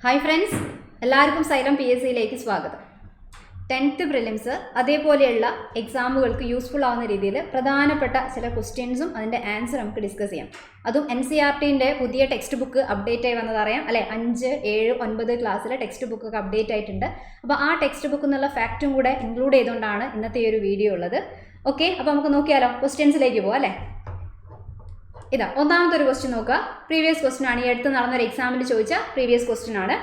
Hi friends, എല്ലാവർക്കും xylem PSCയിലേക്ക് സ്വാഗതം. 10th prelims അതേപോലെയുള്ള എക്സാമുകൾക്ക് യൂസ്ഫുൾ ആവുന്ന രീതിയിൽ പ്രധാനപ്പെട്ട ചില ക്വസ്റ്റ്യൻസും അതിൻ്റെ ആൻസർ നമുക്ക് ഡിസ്കസ് ചെയ്യാം. അതും NCERTൻ്റെ പുതിയ ടെക്സ്റ്റ് ബുക്ക് അപ്ഡേറ്റ് ആയി വന്നതറിയാം അല്ലേ. 5, 7, 9 ക്ലാസ്സിലെ ടെക്സ്റ്റ് ബുക്കൊക്കെ അപ്ഡേറ്റ് ആയിട്ടുണ്ട്. അപ്പോൾ ആ ടെക്സ്റ്റ് ബുക്ക് എന്നുള്ള ഫാക്റ്റും കൂടെ ഇൻക്ലൂഡ് ചെയ്തുകൊണ്ടാണ് ഇന്നത്തെ ഒരു വീഡിയോ ഉള്ളത്. ഓക്കെ, അപ്പോൾ നമുക്ക് നോക്കിയാലോ, ക്വസ്റ്റ്യൻസിലേക്ക് പോകാം അല്ലേ. ഇതാ ഒന്നാമത്തെ ഒരു ക്വസ്റ്റ്യൻ നോക്കുക. പ്രീവിയസ് ക്വസ്റ്റ്യൻ ആണ്, ഈ അടുത്ത് നടന്നൊരു എക്സാമിൽ ചോദിച്ച പ്രീവിയസ് ക്വസ്റ്റ്യൻ ആണ്.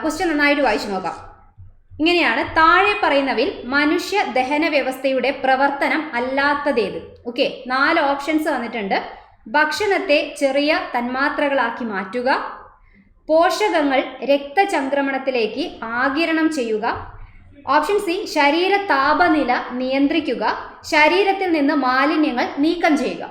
ക്വസ്റ്റ്യൻ നന്നായിട്ട് വായിച്ചു നോക്കാം. ഇങ്ങനെയാണ്: താഴെ പറയുന്നവയിൽ മനുഷ്യ ദഹന വ്യവസ്ഥയുടെ പ്രവർത്തനം അല്ലാത്തതേത്? ഓക്കെ, 4 ഓപ്ഷൻസ് വന്നിട്ടുണ്ട്. ഭക്ഷണത്തെ ചെറിയ തന്മാത്രകളാക്കി മാറ്റുക, പോഷകങ്ങൾ രക്തചംക്രമണത്തിലേക്ക് ആഗിരണം ചെയ്യുക, ഓപ്ഷൻ സി ശരീര താപനില നിയന്ത്രിക്കുക, ശരീരത്തിൽ നിന്ന് മാലിന്യങ്ങൾ നീക്കം ചെയ്യുക.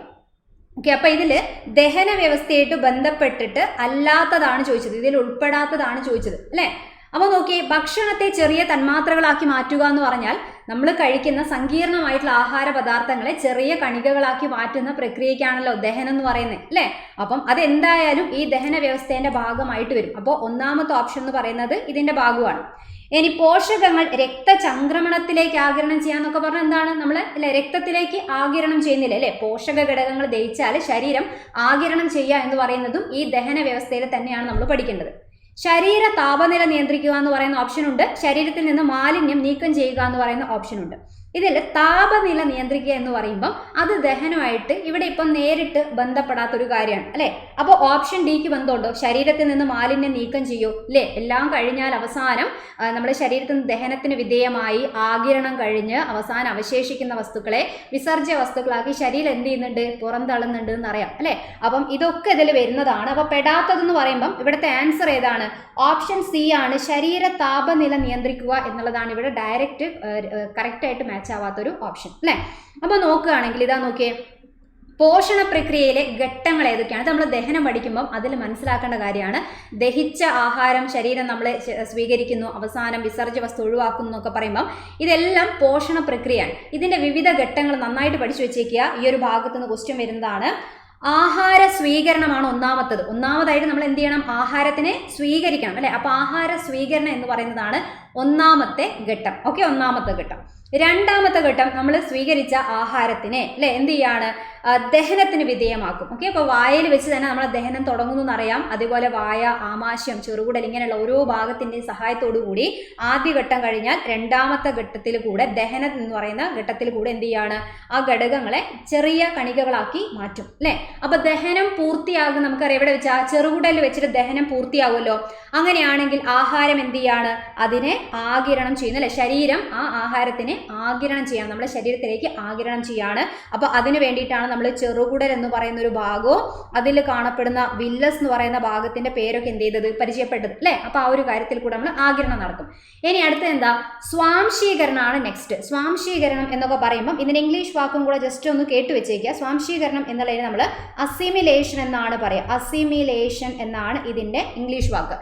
ഓക്കെ, അപ്പോൾ ഇതിൽ ദഹന വ്യവസ്ഥയായിട്ട് ബന്ധപ്പെട്ടിട്ട് അല്ലാത്തതാണ് ചോദിച്ചത്, ഇതിൽ ഉൾപ്പെടാത്തതാണ് ചോദിച്ചത് അല്ലേ. അപ്പോൾ നോക്കിയേ, ഭക്ഷണത്തെ ചെറിയ തന്മാത്രകളാക്കി മാറ്റുക എന്ന് പറഞ്ഞാൽ നമ്മൾ കഴിക്കുന്ന സങ്കീർണമായിട്ടുള്ള ആഹാര പദാർത്ഥങ്ങളെ ചെറിയ കണികകളാക്കി മാറ്റുന്ന പ്രക്രിയയ്ക്കാണല്ലോ ദഹനം എന്ന് പറയുന്നത് അല്ലേ. അപ്പം അതെന്തായാലും ഈ ദഹന വ്യവസ്ഥേൻ്റെ ഭാഗമായിട്ട് വരും. അപ്പോൾ ഒന്നാമത്തെ ഓപ്ഷൻ എന്ന് പറയുന്നത് ഇതിൻ്റെ ഭാഗമാണ്. ഇനി പോഷകങ്ങൾ രക്തചംക്രമണത്തിലേക്ക് ആഗിരണം ചെയ്യാന്നൊക്കെ പറഞ്ഞാൽ എന്താണ്? നമ്മൾ അല്ലെ രക്തത്തിലേക്ക് ആഗിരണം ചെയ്യുന്നില്ല അല്ലേ. പോഷക ഘടകങ്ങൾ ദഹിച്ചാൽ ശരീരം ആഗിരണം ചെയ്യുക എന്ന് പറയുന്നതും ഈ ദഹന വ്യവസ്ഥയിൽ തന്നെയാണ് നമ്മൾ പഠിക്കേണ്ടത്. ശരീര താപനില നിയന്ത്രിക്കുക എന്ന് പറയുന്ന ഓപ്ഷൻ ഉണ്ട്, ശരീരത്തിൽ നിന്ന് മാലിന്യം നീക്കം ചെയ്യുക എന്ന് പറയുന്ന ഓപ്ഷൻ ഉണ്ട്. ഇതിൽ താപനില നിയന്ത്രിക്കുക എന്ന് പറയുമ്പോൾ അത് ദഹനമായിട്ട് ഇവിടെ ഇപ്പം നേരിട്ട് ബന്ധപ്പെടാത്തൊരു കാര്യമാണ് അല്ലേ. അപ്പോൾ ഓപ്ഷൻ ഡിക്ക് ബന്ധമുണ്ടോ? ശരീരത്തിൽ നിന്ന് മാലിന്യം നീക്കം ചെയ്യൂ അല്ലേ. എല്ലാം കഴിഞ്ഞാൽ അവസാനം നമ്മുടെ ശരീരത്തിൽ നിന്ന് ദഹനത്തിന് വിധേയമായി ആഗിരണം കഴിഞ്ഞ് അവസാനം അവശേഷിക്കുന്ന വസ്തുക്കളെ വിസർജ്യ വസ്തുക്കളാക്കി ശരീരം എന്ത് ചെയ്യുന്നുണ്ട്? പുറന്തള്ളുന്നുണ്ട് എന്നറിയാം അല്ലേ. അപ്പം ഇതൊക്കെ ഇതിൽ വരുന്നതാണ്. അപ്പോൾ പെടാത്തതെന്ന് പറയുമ്പം ഇവിടുത്തെ ആൻസർ ഏതാണ്? ഓപ്ഷൻ സി ആണ്, ശരീര താപനില നിയന്ത്രിക്കുക എന്നുള്ളതാണ് ഇവിടെ ഡയറക്റ്റ് കറക്റ്റായിട്ട് മാച്ച് ആവാത്തൊരു ഓപ്ഷൻ അല്ലേ. അപ്പോൾ നോക്കുകയാണെങ്കിൽ ഇതാ നോക്കിയേ, പോഷണ പ്രക്രിയയിലെ ഘട്ടങ്ങൾ ഏതൊക്കെയാണ്? നമ്മൾ ദഹനം പഠിക്കുമ്പം അതിൽ മനസ്സിലാക്കേണ്ട കാര്യമാണ്. ദഹിച്ച ആഹാരം ശരീരം നമ്മൾ സ്വീകരിക്കുന്നു, അവസാനം വിസർജ്യ വസ്തു ഒഴിവാക്കുന്നു എന്നൊക്കെ പറയുമ്പം ഇതെല്ലാം പോഷണ പ്രക്രിയയാണ്. ഇതിൻ്റെ വിവിധ ഘട്ടങ്ങൾ നന്നായിട്ട് പഠിച്ചു വെച്ചേക്കുക. ഈ ഒരു ഭാഗത്തു നിന്ന് ക്വസ്റ്റ്യൻ വരുന്നതാണ്. ആഹാര സ്വീകരണമാണ് ഒന്നാമതായിട്ട് നമ്മൾ എന്ത് ചെയ്യണം? ആഹാരത്തിനെ സ്വീകരിക്കണം അല്ലെ. അപ്പോൾ ആഹാര സ്വീകരണം എന്ന് പറയുന്നതാണ് ഒന്നാമത്തെ ഘട്ടം. ഓക്കെ, ഒന്നാമത്തെ ഘട്ടം. രണ്ടാമത്തെ ഘട്ടം, നമ്മൾ സ്വീകരിച്ച ആഹാരത്തിനെ അല്ലെ എന്ത് ചെയ്യാണ്? ദഹനത്തിന് വിധേയമാക്കും. ഓക്കെ, അപ്പോൾ വായയിൽ വെച്ച് തന്നെ നമ്മൾ ദഹനം തുടങ്ങുന്നു എന്നറിയാം. അതുപോലെ വായ, ആമാശയം, ചെറുകുടൽ ഇങ്ങനെയുള്ള ഓരോ ഭാഗത്തിൻ്റെയും സഹായത്തോടു കൂടി ആദ്യ ഘട്ടം കഴിഞ്ഞാൽ രണ്ടാമത്തെ ഘട്ടത്തിൽ കൂടെ ദഹനം എന്ന് പറയുന്ന ഘട്ടത്തിൽ കൂടെ എന്ത് ചെയ്യാണ്? ആ ഘടകങ്ങളെ ചെറിയ കണികകളാക്കി മാറ്റും അല്ലേ. അപ്പോൾ ദഹനം പൂർത്തിയാകും. നമുക്കറിയാം ഇവിടെ വെച്ചാൽ ചെറുകുടലിൽ വെച്ചിട്ട് ദഹനം പൂർത്തിയാകുമല്ലോ. അങ്ങനെയാണെങ്കിൽ ആഹാരം എന്ത് ചെയ്യാണ്? അതിനെ ആഗിരണം ചെയ്യുന്നു അല്ലെ. ശരീരം ആ ആഹാരത്തിനെ ആഗിരണം ചെയ്യാം, നമ്മുടെ ശരീരത്തിലേക്ക് ആഗിരണം ചെയ്യാണ്. അപ്പോൾ അതിന് വേണ്ടിയിട്ടാണ് നമ്മൾ ചെറുകുടൽ എന്ന് പറയുന്ന ഒരു ഭാഗവും അതിൽ കാണപ്പെടുന്ന വില്ലസ് എന്ന് പറയുന്ന ഭാഗത്തിന്റെ പേരൊക്കെ എന്ത് ചെയ്തത്? പരിചയപ്പെട്ടത് അല്ലേ. അപ്പോൾ ആ ഒരു കാര്യത്തിൽ കൂടെ നമ്മൾ ആഗിരണം നടക്കും. ഇനി അടുത്ത എന്താ? സ്വാംശീകരണമാണ് നെക്സ്റ്റ്. സ്വാംശീകരണം എന്നൊക്കെ പറയുമ്പോൾ ഇതിന് ഇംഗ്ലീഷ് വാക്കും കൂടെ ജസ്റ്റ് ഒന്ന് കേട്ട് വെച്ചേക്കുക. സ്വാംശീകരണം എന്നുള്ളതിന് നമ്മൾ അസിമിലേഷൻ എന്നാണ് പറയുക. അസിമിലേഷൻ എന്നാണ് ഇതിന്റെ ഇംഗ്ലീഷ് വാക്ക്.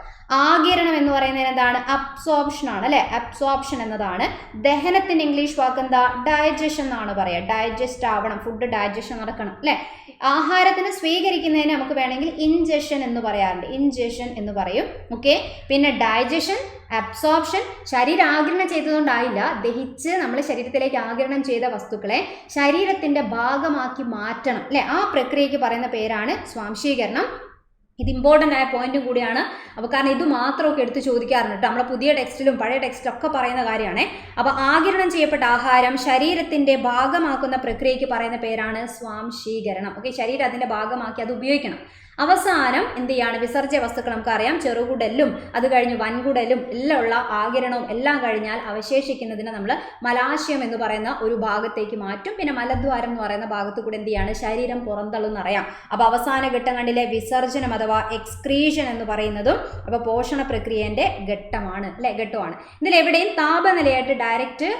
ആഗിരണം എന്ന് പറയുന്നത് എന്താണ്? അബ്സോർപ്ഷൻ ആണ് അല്ലെ. അബ്സോർപ്ഷൻ എന്നതാണ്. ദഹനത്തിന്റെ ഇംഗ്ലീഷ് വാക്ക് എന്താ? ഡൈജഷൻ എന്നാണ് പറയുക. ഡൈജസ്റ്റ് ആവണം, ഫുഡ് ഡൈജഷൻ നടക്കണം അല്ലെ. ആഹാരത്തിന് സ്വീകരിക്കുന്നതിന് നമുക്ക് വേണമെങ്കിൽ ഇൻജഷൻ എന്ന് പറയാറുണ്ട്, ഇൻജഷൻ എന്ന് പറയും. ഓക്കെ, പിന്നെ ഡൈജഷൻ, അബ്സോർപ്ഷൻ. ശരീരം ആഗിരണം ചെയ്തതുകൊണ്ടായില്ല, ദഹിച്ച് നമ്മൾ ശരീരത്തിലേക്ക് ആഗിരണം ചെയ്ത വസ്തുക്കളെ ശരീരത്തിന്റെ ഭാഗമാക്കി മാറ്റണം അല്ലെ. ആ പ്രക്രിയയ്ക്ക് പറയുന്ന പേരാണ് സ്വാംശീകരണം. ഇത് ഇമ്പോർട്ടൻ്റ് ആയ പോയിന്റും കൂടിയാണ്. അപ്പോൾ കാരണം ഇത് മാത്രമൊക്കെ എടുത്ത് ചോദിക്കാറുണ്ട് കേട്ടോ. നമ്മളെ പുതിയ ടെക്സ്റ്റിലും പഴയ ടെക്സ്റ്റിലും ഒക്കെ പറയുന്ന കാര്യമാണ്. അപ്പോൾ ആഗിരണം ചെയ്യപ്പെട്ട ആഹാരം ശരീരത്തിൻ്റെ ഭാഗമാക്കുന്ന പ്രക്രിയയ്ക്ക് പറയുന്ന പേരാണ് സ്വാംശീകരണം. ഓക്കെ, ശരീരം അതിൻ്റെ ഭാഗമാക്കി അത് ഉപയോഗിക്കണം. അവസാനം എന്ത് ചെയ്യാണ്? വിസർജ്യ വസ്തുക്കൾ നമുക്കറിയാം, ചെറുകുടലും അത് കഴിഞ്ഞ് വൻകുടലും എല്ലാം ഉള്ള ആഗിരണവും എല്ലാം കഴിഞ്ഞാൽ അവശേഷിക്കുന്നതിനെ നമ്മൾ മലാശയം എന്ന് പറയുന്ന ഒരു ഭാഗത്തേക്ക് മാറ്റും. പിന്നെ മലദ്വാരം എന്ന് പറയുന്ന ഭാഗത്ത് കൂടെ എന്ത് ചെയ്യാണ്? ശരീരം പുറന്തള്ളുന്ന അറിയാം. അപ്പോൾ അവസാന ഘട്ടം കണ്ടിലെ വിസർജനം അഥവാ എക്സ്ക്രീഷൻ എന്ന് പറയുന്നതും അപ്പോൾ പോഷണ പ്രക്രിയേൻ്റെ ഘട്ടമാണ് അല്ലെ, ഘട്ടമാണ്. ഇതിലെവിടെയും താപനിലയായിട്ട് ഡയറക്റ്റ്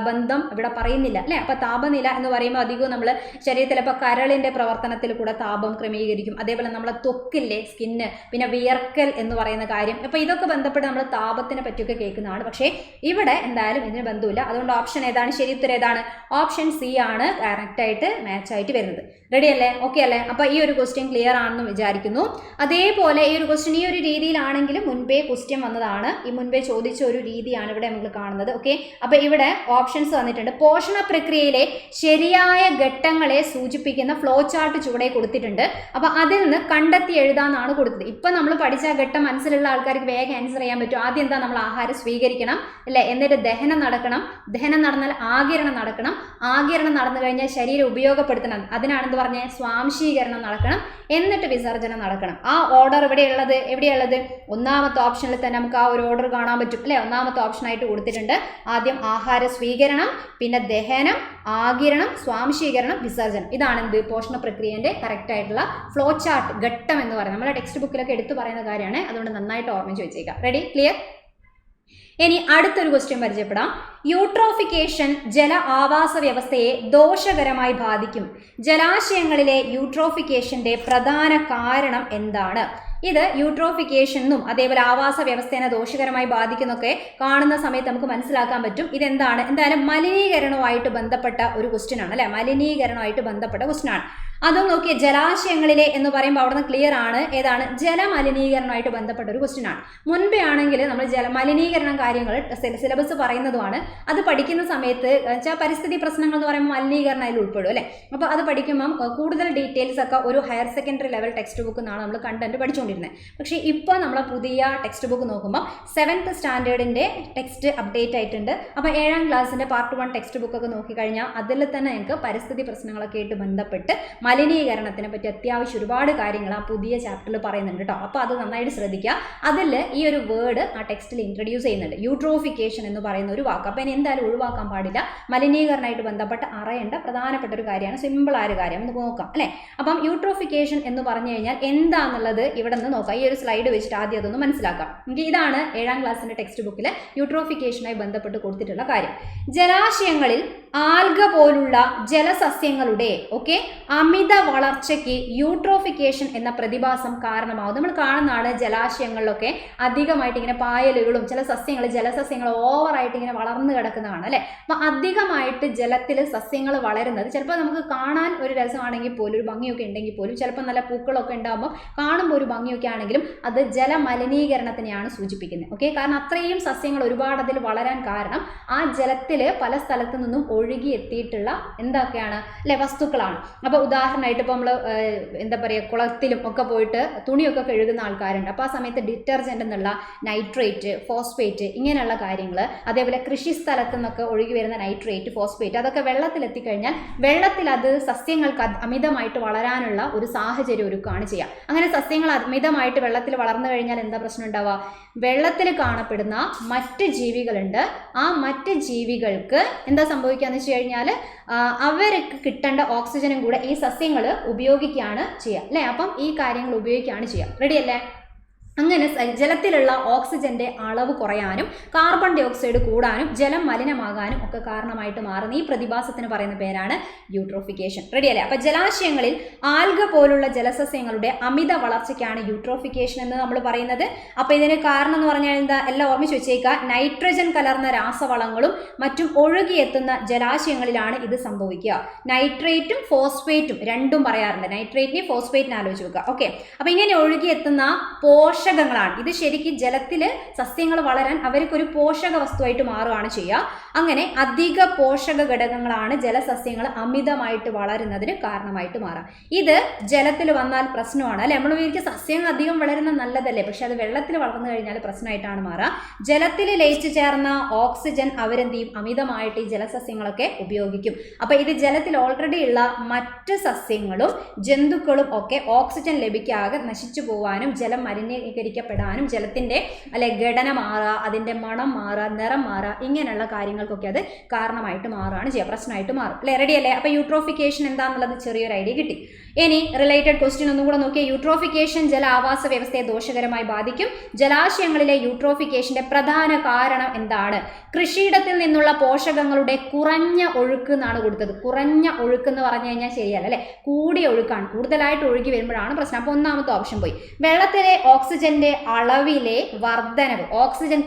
ബന്ധം ഇവിടെ പറയുന്നില്ല അല്ലെ. അപ്പോൾ താപനില എന്ന് പറയുമ്പോൾ അധികവും നമ്മൾ ശരീരത്തിൽ ഇപ്പോൾ കരളിൻ്റെ പ്രവർത്തനത്തിൽ കൂടെ താപം ക്രമീകരിക്കും. അതേപോലെ നമ്മൾ ത്വക്കില്ലേ, സ്കിന്ന്, പിന്നെ വിയർക്കൽ എന്ന് പറയുന്ന കാര്യം. അപ്പോൾ ഇതൊക്കെ ബന്ധപ്പെട്ട് നമ്മൾ താപത്തിനെ പറ്റിയൊക്കെ കേൾക്കുന്നതാണ്. പക്ഷേ ഇവിടെ എന്തായാലും ഇതിന് ബന്ധമില്ല. അതുകൊണ്ട് ഓപ്ഷൻ ഏതാണ്? ശരി ഉത്തരം ഏതാണ്? ഓപ്ഷൻ സി ആണ് കറക്റ്റായിട്ട് മാച്ചായിട്ട് വരുന്നത്. റെഡി അല്ലേ? ഓക്കെ അല്ലേ? അപ്പോൾ ഈ ഒരു ക്വസ്റ്റ്യൻ ക്ലിയർ ആണെന്ന് വിചാരിക്കുന്നു. അതേപോലെ ഈ ഒരു ക്വസ്റ്റ്യൻ ഈ ഒരു രീതിയിലാണെങ്കിലും മുൻപേ ക്വസ്റ്റ്യൻ വന്നതാണ്. ഈ മുൻപേ ചോദിച്ച ഒരു രീതിയാണ് ഇവിടെ നമ്മൾ കാണുന്നത്. ഓക്കെ, അപ്പോൾ ഇവിടെ ഓപ്ഷൻസ് വന്നിട്ടുണ്ട്. പോഷണ പ്രക്രിയയിലെ ശരിയായ ഘട്ടങ്ങളെ സൂചിപ്പിക്കുന്ന ഫ്ലോ ചാർട്ട് ചുവടെ കൊടുത്തിട്ടുണ്ട്. അപ്പോൾ അതിൽ നിന്ന് കണ്ടെത്തി എഴുതാന്നാണ് കൊടുത്തത്. ഇപ്പം നമ്മൾ പഠിച്ച ഘട്ടം മനസ്സിലുള്ള ആൾക്കാർക്ക് വേഗം ആൻസർ ചെയ്യാൻ പറ്റും. ആദ്യം എന്താ? നമ്മൾ ആഹാരം സ്വീകരിക്കണം അല്ലേ, എന്നിട്ട് ദഹനം നടക്കണം, ദഹനം നടന്നാൽ ആഗിരണം നടക്കണം, ആഗിരണം നടന്നു കഴിഞ്ഞാൽ ശരീരം ഉപയോഗപ്പെടുത്തണം, അതിനാണെന്ന് പറഞ്ഞ സ്വാംശീകരണം നടക്കണം, എന്നിട്ട് വിസർജനം നടക്കണം. ആ ഓർഡർ എവിടെയുള്ളത്? ഒന്നാമത്തെ ഓപ്ഷനിൽ തന്നെ നമുക്ക് ആ ഒരു ഓർഡർ കാണാൻ പറ്റും അല്ലേ. ഒന്നാമത്തെ ഓപ്ഷനായിട്ട് കൊടുത്തിട്ടുണ്ട്. ആദ്യം ആഹാര സ്വീകരണം, പിന്നെ ദഹനം, ആഗിരണം, സ്വാംശീകരണം, വിസർജനം. ഇതാണ് എന്ത്? പോഷണ പ്രക്രിയന്റെ കറക്റ്റ് ആയിട്ടുള്ള ഫ്ലോ ചാർട്ട് ഘട്ടം എന്ന് പറയുന്നത്. നമ്മുടെ ടെക്സ്റ്റ് ബുക്കിലൊക്കെ എടുത്തു പറയുന്ന കാര്യമാണ്. അതുകൊണ്ട് നന്നായിട്ട് ഓർമ്മിച്ച് വെച്ചേക്കാം. റെഡി? ക്ലിയർ? ഇനി അടുത്തൊരു ക്വസ്റ്റ്യൻ പരിചയപ്പെടാം. യൂട്രോഫിക്കേഷൻ ജല ആവാസ വ്യവസ്ഥയെ ദോഷകരമായി ബാധിക്കും. ജലാശയങ്ങളിലെ യൂട്രോഫിക്കേഷന്റെ പ്രധാന കാരണം എന്താണ്? ഇത് യൂട്രോഫിക്കേഷനും അതേപോലെ ആവാസ വ്യവസ്ഥയെ ദോഷകരമായി ബാധിക്കുന്നൊക്കെ കാണുന്ന സമയത്ത് നമുക്ക് മനസ്സിലാക്കാൻ പറ്റും. ഇതെന്താണ്? എന്തായാലും മലിനീകരണവുമായിട്ട് ബന്ധപ്പെട്ട ഒരു ക്വസ്റ്റ്യൻ ആണ് അല്ലെ. മലിനീകരണവുമായിട്ട് ബന്ധപ്പെട്ട ക്വസ്റ്റ്യൻ ആണ്. അതും നോക്കിയ ജലാശയങ്ങളിലെ എന്ന് പറയുമ്പോൾ അവിടുന്ന് ക്ലിയർ ആണ്. ഏതാണ്? ജലമലിനീകരണമായിട്ട് ബന്ധപ്പെട്ട ഒരു ക്വസ്റ്റ്യൻ ആണ്. മുൻപേ ആണെങ്കിൽ നമ്മൾ ജലമലിനീകരണം കാര്യങ്ങൾ സിലബസ് പറയുന്നതുമാണ്. അത് പഠിക്കുന്ന സമയത്ത് വെച്ചാൽ പരിസ്ഥിതി പ്രശ്നങ്ങൾ എന്ന് പറയുമ്പോൾ മലിനീകരണം അതിൽ ഉൾപ്പെടും അല്ലേ. അപ്പോൾ അത് പഠിക്കുമ്പം കൂടുതൽ ഡീറ്റെയിൽസ് ഒക്കെ ഒരു higher secondary level text book എന്നാണ് നമ്മൾ കണ്ടന്റ് പഠിച്ചുകൊണ്ടിരുന്നത്. പക്ഷേ ഇപ്പോൾ നമ്മളെ പുതിയ ടെക്സ്റ്റ് ബുക്ക് നോക്കുമ്പോൾ 7th സ്റ്റാൻഡേർഡിൻ്റെ ടെക്സ്റ്റ് അപ്ഡേറ്റ് ആയിട്ടുണ്ട്. അപ്പോൾ 7ാം ക്ലാസ്സിൻ്റെ പാർട്ട് 1 ടെക്സ്റ്റ് ബുക്കൊക്കെ നോക്കിക്കഴിഞ്ഞാൽ അതിൽ തന്നെ നിങ്ങൾക്ക് പരിസ്ഥിതി പ്രശ്നങ്ങളൊക്കെ ആയിട്ട് ബന്ധപ്പെട്ട് മലിനീകരണത്തിനെ പറ്റി അത്യാവശ്യം ഒരുപാട് കാര്യങ്ങൾ ആ പുതിയ ചാപ്റ്ററിൽ പറയുന്നുണ്ട് കേട്ടോ. അപ്പോൾ അത് നന്നായിട്ട് ശ്രദ്ധിക്കുക. അതിൽ ഈ ഒരു വേർഡ് ആ ടെക്സ്റ്റിൽ ഇൻട്രൊഡ്യൂസ് ചെയ്യുന്നുണ്ട്, യൂട്രോഫിക്കേഷൻ എന്ന് പറയുന്ന ഒരു വാക്ക്. അപ്പോൾ ഇനി എന്തായാലും ഒഴിവാക്കാൻ പാടില്ല. മലിനീകരണമായിട്ട് ബന്ധപ്പെട്ട് അറിയേണ്ട പ്രധാനപ്പെട്ട ഒരു കാര്യമാണ്. സിമ്പിളായ ഒരു കാര്യം നമുക്ക് നോക്കാം അല്ലേ. അപ്പം യൂട്രോഫിക്കേഷൻ എന്ന് പറഞ്ഞു കഴിഞ്ഞാൽ എന്താണെന്നുള്ളത് ഇവിടെ നിന്ന് നോക്കാം. ഈ ഒരു സ്ലൈഡ് വെച്ചിട്ട് ആദ്യം അതൊന്ന് മനസ്സിലാക്കാം. ഇതാണ് 7ാം ക്ലാസ്സിൻ്റെ ടെക്സ്റ്റ് ബുക്കിൽ യൂട്രോഫിക്കേഷനുമായി ബന്ധപ്പെട്ട് കൊടുത്തിട്ടുള്ള കാര്യം. ജലാശയങ്ങളിൽ ആൽഗ പോലുള്ള ജലസസ്യങ്ങളുടെ അമിത വളർച്ചയ്ക്ക് യൂട്രോഫിക്കേഷൻ എന്ന പ്രതിഭാസം കാരണമാവും. നമ്മൾ കാണുന്നതാണ് ജലാശയങ്ങളിലൊക്കെ അധികമായിട്ട് ഇങ്ങനെ പായലുകളും ചില ജലസസ്യങ്ങൾ ഓവറായിട്ട് ഇങ്ങനെ വളർന്നു കിടക്കുന്നതാണ് അല്ലേ. അപ്പം അധികമായിട്ട് ജലത്തിൽ സസ്യങ്ങൾ വളരുന്നത് ചിലപ്പോൾ നമുക്ക് കാണാൻ ഒരു രസമാണെങ്കിൽ പോലും, ഒരു ഭംഗിയൊക്കെ ഉണ്ടെങ്കിൽ പോലും, ചിലപ്പോൾ നല്ല പൂക്കളൊക്കെ ഉണ്ടാകുമ്പോൾ കാണുമ്പോൾ ഒരു ഭംഗിയൊക്കെ ആണെങ്കിലും അത് ജലമലിനീകരണത്തിനെയാണ് സൂചിപ്പിക്കുന്നത്. കാരണം അത്രയും സസ്യങ്ങൾ ഒരുപാട് അതിൽ വളരാൻ കാരണം ആ ജലത്തിൽ പല സ്ഥലത്തു നിന്നും ഒഴുകി എത്തിയിട്ടുള്ള എന്തൊക്കെയാണ് അല്ലെ വസ്തുക്കളാണ്. അപ്പോൾ ഉദാഹരണമായിട്ട് ഇപ്പോൾ നമ്മൾ എന്താ പറയുക, കുളത്തിലും ഒക്കെ പോയിട്ട് തുണിയൊക്കെ കഴുകുന്ന ആൾക്കാരുണ്ട്. അപ്പോൾ ആ സമയത്ത് ഡിറ്റർജൻ്റ് എന്നുള്ള നൈട്രേറ്റ്, ഫോസ്ഫേറ്റ് ഇങ്ങനെയുള്ള കാര്യങ്ങൾ, അതേപോലെ കൃഷി സ്ഥലത്തു നിന്നൊക്കെ ഒഴുകി വരുന്ന നൈട്രേറ്റ്, ഫോസ്ഫേറ്റ് അതൊക്കെ വെള്ളത്തിലെത്തിക്കഴിഞ്ഞാൽ വെള്ളത്തിൽ അത് സസ്യങ്ങൾക്ക് അമിതമായിട്ട് വളരാനുള്ള ഒരു സാഹചര്യം ഒരുക്കുകയാണ് ചെയ്യുക. അങ്ങനെ സസ്യങ്ങൾ അമിതമായിട്ട് വെള്ളത്തിൽ വളർന്നു കഴിഞ്ഞാൽ എന്താ പ്രശ്നം ഉണ്ടാവുക? വെള്ളത്തിൽ കാണപ്പെടുന്ന മറ്റ് ജീവികളുണ്ട്. ആ മറ്റ് ജീവികൾക്ക് എന്താ സംഭവിക്കുകയെന്ന് വെച്ച് കഴിഞ്ഞാൽ അവർക്ക് കിട്ടേണ്ട ഓക്സിജനും കൂടെ ഈ സസ്യങ്ങൾ ഉപയോഗിക്കുകയാണ് ചെയ്യുക അല്ലേ. അപ്പം ഈ കാര്യങ്ങൾ ഉപയോഗിക്കുകയാണ് ചെയ്യുക. റെഡി അല്ലേ? അങ്ങനെ ജലത്തിലുള്ള ഓക്സിജന്റെ അളവ് കുറയാനും കാർബൺ ഡൈ ഓക്സൈഡ് കൂടാനും ജലം മലിനമാകാനും ഒക്കെ കാരണമായിട്ട് മാറുന്ന ഈ പ്രതിഭാസത്തിന് പറയുന്ന പേരാണ് യൂട്രോഫിക്കേഷൻ. റെഡി അല്ലേ? അപ്പോൾ ജലാശയങ്ങളിൽ ആൽഗ പോലുള്ള ജലസസ്യങ്ങളുടെ അമിത വളർച്ചയ്ക്കാണ് യൂട്രോഫിക്കേഷൻ എന്ന് നമ്മൾ പറയുന്നത്. അപ്പോൾ ഇതിന് കാരണം എന്ന് പറഞ്ഞാൽ എന്താ? എല്ലാം ഓർമ്മിച്ച് വെച്ചേക്കുക. നൈട്രജൻ കലർന്ന രാസവളങ്ങളും മറ്റും ഒഴുകിയെത്തുന്ന ജലാശയങ്ങളിലാണ് ഇത് സംഭവിക്കുക. നൈട്രേറ്റും ഫോസ്ഫേറ്റും രണ്ടും പറയാറുണ്ട്. നൈട്രേറ്റിനെ ഫോസ്ഫേറ്റിനെ ആലോചിച്ച് വെക്കുക. അപ്പോൾ ഇങ്ങനെ ഒഴുകിയെത്തുന്ന പോഷകങ്ങളാണ്. ഇത് ശരിക്കും ജലത്തിൽ സസ്യങ്ങൾ വളരാൻ അവർക്കൊരു പോഷക വസ്തുവായിട്ട് മാറുകയാണ് ചെയ്യുക. അങ്ങനെ അധിക പോഷക ഘടകങ്ങളാണ് ജലസസ്യങ്ങൾ അമിതമായിട്ട് വളരുന്നതിന് കാരണമായിട്ട് മാറുക. ഇത് ജലത്തിൽ വന്നാൽ പ്രശ്നമാണ് അല്ലെ. നമ്മൾ വിചാരിക്കും സസ്യങ്ങൾ അധികം വളരുന്ന നല്ലതല്ലേ, പക്ഷെ അത് വെള്ളത്തിൽ വളർന്നു കഴിഞ്ഞാൽ പ്രശ്നമായിട്ടാണ് മാറുക. ജലത്തിൽ ലയിച്ചു ചേർന്ന ഓക്സിജൻ അവരെന്ത് ചെയ്യും? അമിതമായിട്ട് ഈ ജലസസ്യങ്ങളൊക്കെ ഉപയോഗിക്കും. അപ്പോൾ ഇത് ജലത്തിൽ ഓൾറെഡി ഉള്ള മറ്റ് സസ്യങ്ങളും ജന്തുക്കളും ഒക്കെ ഓക്സിജൻ ലഭിക്കാതെ നശിച്ചു പോകാനും ജലം മലിനീകരിക്കപ്പെടാനും ജലത്തിൻ്റെ അല്ലെ ഘടന മാറുക, അതിൻ്റെ മണം മാറുക, നിറം മാറുക, ഇങ്ങനെയുള്ള കാര്യങ്ങൾക്കൊക്കെ അത് കാരണമായിട്ട് മാറുകയാണ് ചെയ്യുക, പ്രശ്നമായിട്ട് മാറും അല്ലേ. റെഡി അല്ലേ? അപ്പോൾ യൂട്രോഫിക്കേഷൻ എന്താണെന്നുള്ളത് ചെറിയൊരു ഐഡിയ കിട്ടി. ഇനി റിലേറ്റഡ് ക്വസ്റ്റ്യൻ ഒന്നും കൂടെ നോക്കിയാൽ, യൂട്രോഫിക്കേഷൻ ജല ആവാസ വ്യവസ്ഥയെ ദോഷകരമായി ബാധിക്കും. ജലാശയങ്ങളിലെ യൂട്രോഫിക്കേഷന്റെ പ്രധാന കാരണം എന്താണ്? കൃഷിയിടത്തിൽ നിന്നുള്ള പോഷകങ്ങളുടെ കുറഞ്ഞ ഒഴുക്ക് എന്നാണ് കൊടുത്തത്. കുറഞ്ഞ ഒഴുക്ക് എന്ന് പറഞ്ഞു കഴിഞ്ഞാൽ ശരിയല്ല അല്ലെ, കൂടിയ ഒഴുക്കാണ്, കൂടുതലായിട്ട് ഒഴുകി വരുമ്പോഴാണ് പ്രശ്നം. അപ്പോൾ ഒന്നാമത്തെ ഓപ്ഷൻ പോയി. വെള്ളത്തിലെ ഓക്സിജന്റെ അളവിലെ വർധനവ്, ഓക്സിജൻ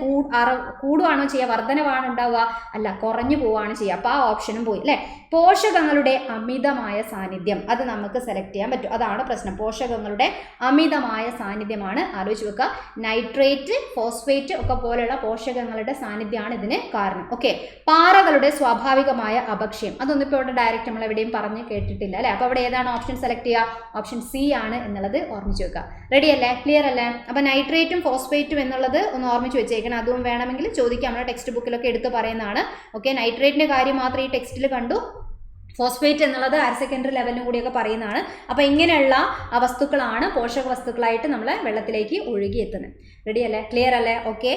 കൂടുവാണോ ചെയ്യുക, വർധനവാണ് ഉണ്ടാവുക? അല്ല, കുറഞ്ഞു പോവുകയാണ് ചെയ്യുക. അപ്പോൾ ആ ഓപ്ഷനും പോയി അല്ലെ. പോഷകങ്ങളുടെ അമിതമായ സാന്നിധ്യം, അത് നമുക്ക് സെലക്ട് ചെയ്യാൻ പറ്റും. അതാണ് പ്രശ്നം. പോഷകങ്ങളുടെ അമിതമായ സാന്നിധ്യമാണ്. ആലോചിച്ച് വെക്കുക, നൈട്രേറ്റ്, ഫോസ്ഫേറ്റ് ഒക്കെ പോലെയുള്ള പോഷകങ്ങളുടെ സാന്നിധ്യമാണ് ഇതിന് കാരണം. ഓക്കെ. പാറകളുടെ സ്വാഭാവികമായ അപക്ഷയം, അതൊന്നും ഇപ്പോൾ ഇവിടെ ഡയറക്റ്റ് നമ്മൾ എവിടെയും പറഞ്ഞ് കേട്ടിട്ടില്ല അല്ലെ. അപ്പോൾ അവിടെ ഏതാണ് ഓപ്ഷൻ സെലക്ട് ചെയ്യുക? ഓപ്ഷൻ സി ആണ് എന്നുള്ളത് ഓർമ്മിച്ച് വെക്കുക. റെഡി അല്ലേ? ക്ലിയർ അല്ലേ? അപ്പോൾ നൈട്രേറ്റും ഫോസ്ഫേറ്റും എന്നുള്ളത് ഒന്ന് ഓർമ്മിച്ച് വെച്ചേക്കണം. അതും വേണമെങ്കിൽ ചോദിക്കാം, നമ്മുടെ ടെക്സ്റ്റ് ബുക്കിലൊക്കെ എടുത്ത് പറയുന്നതാണ്. ഓക്കെ. നൈട്രേറ്റിന്റെ കാര്യം മാത്രം ഈ ടെക്സ്റ്റിൽ കണ്ടു, ഫോസ്ഫേറ്റ് എന്നുള്ളത് ഹയർ സെക്കൻഡറി ലെവലിലും കൂടിയൊക്കെ പറയുന്നതാണ്. അപ്പോൾ ഇങ്ങനെയുള്ള വസ്തുക്കളാണ് പോഷക വസ്തുക്കളായിട്ട് നമ്മൾ വെള്ളത്തിലേക്ക് ഒഴുകിയെത്തുന്നത്. റെഡി അല്ലേ? ക്ലിയർ അല്ലേ? ഓക്കെ.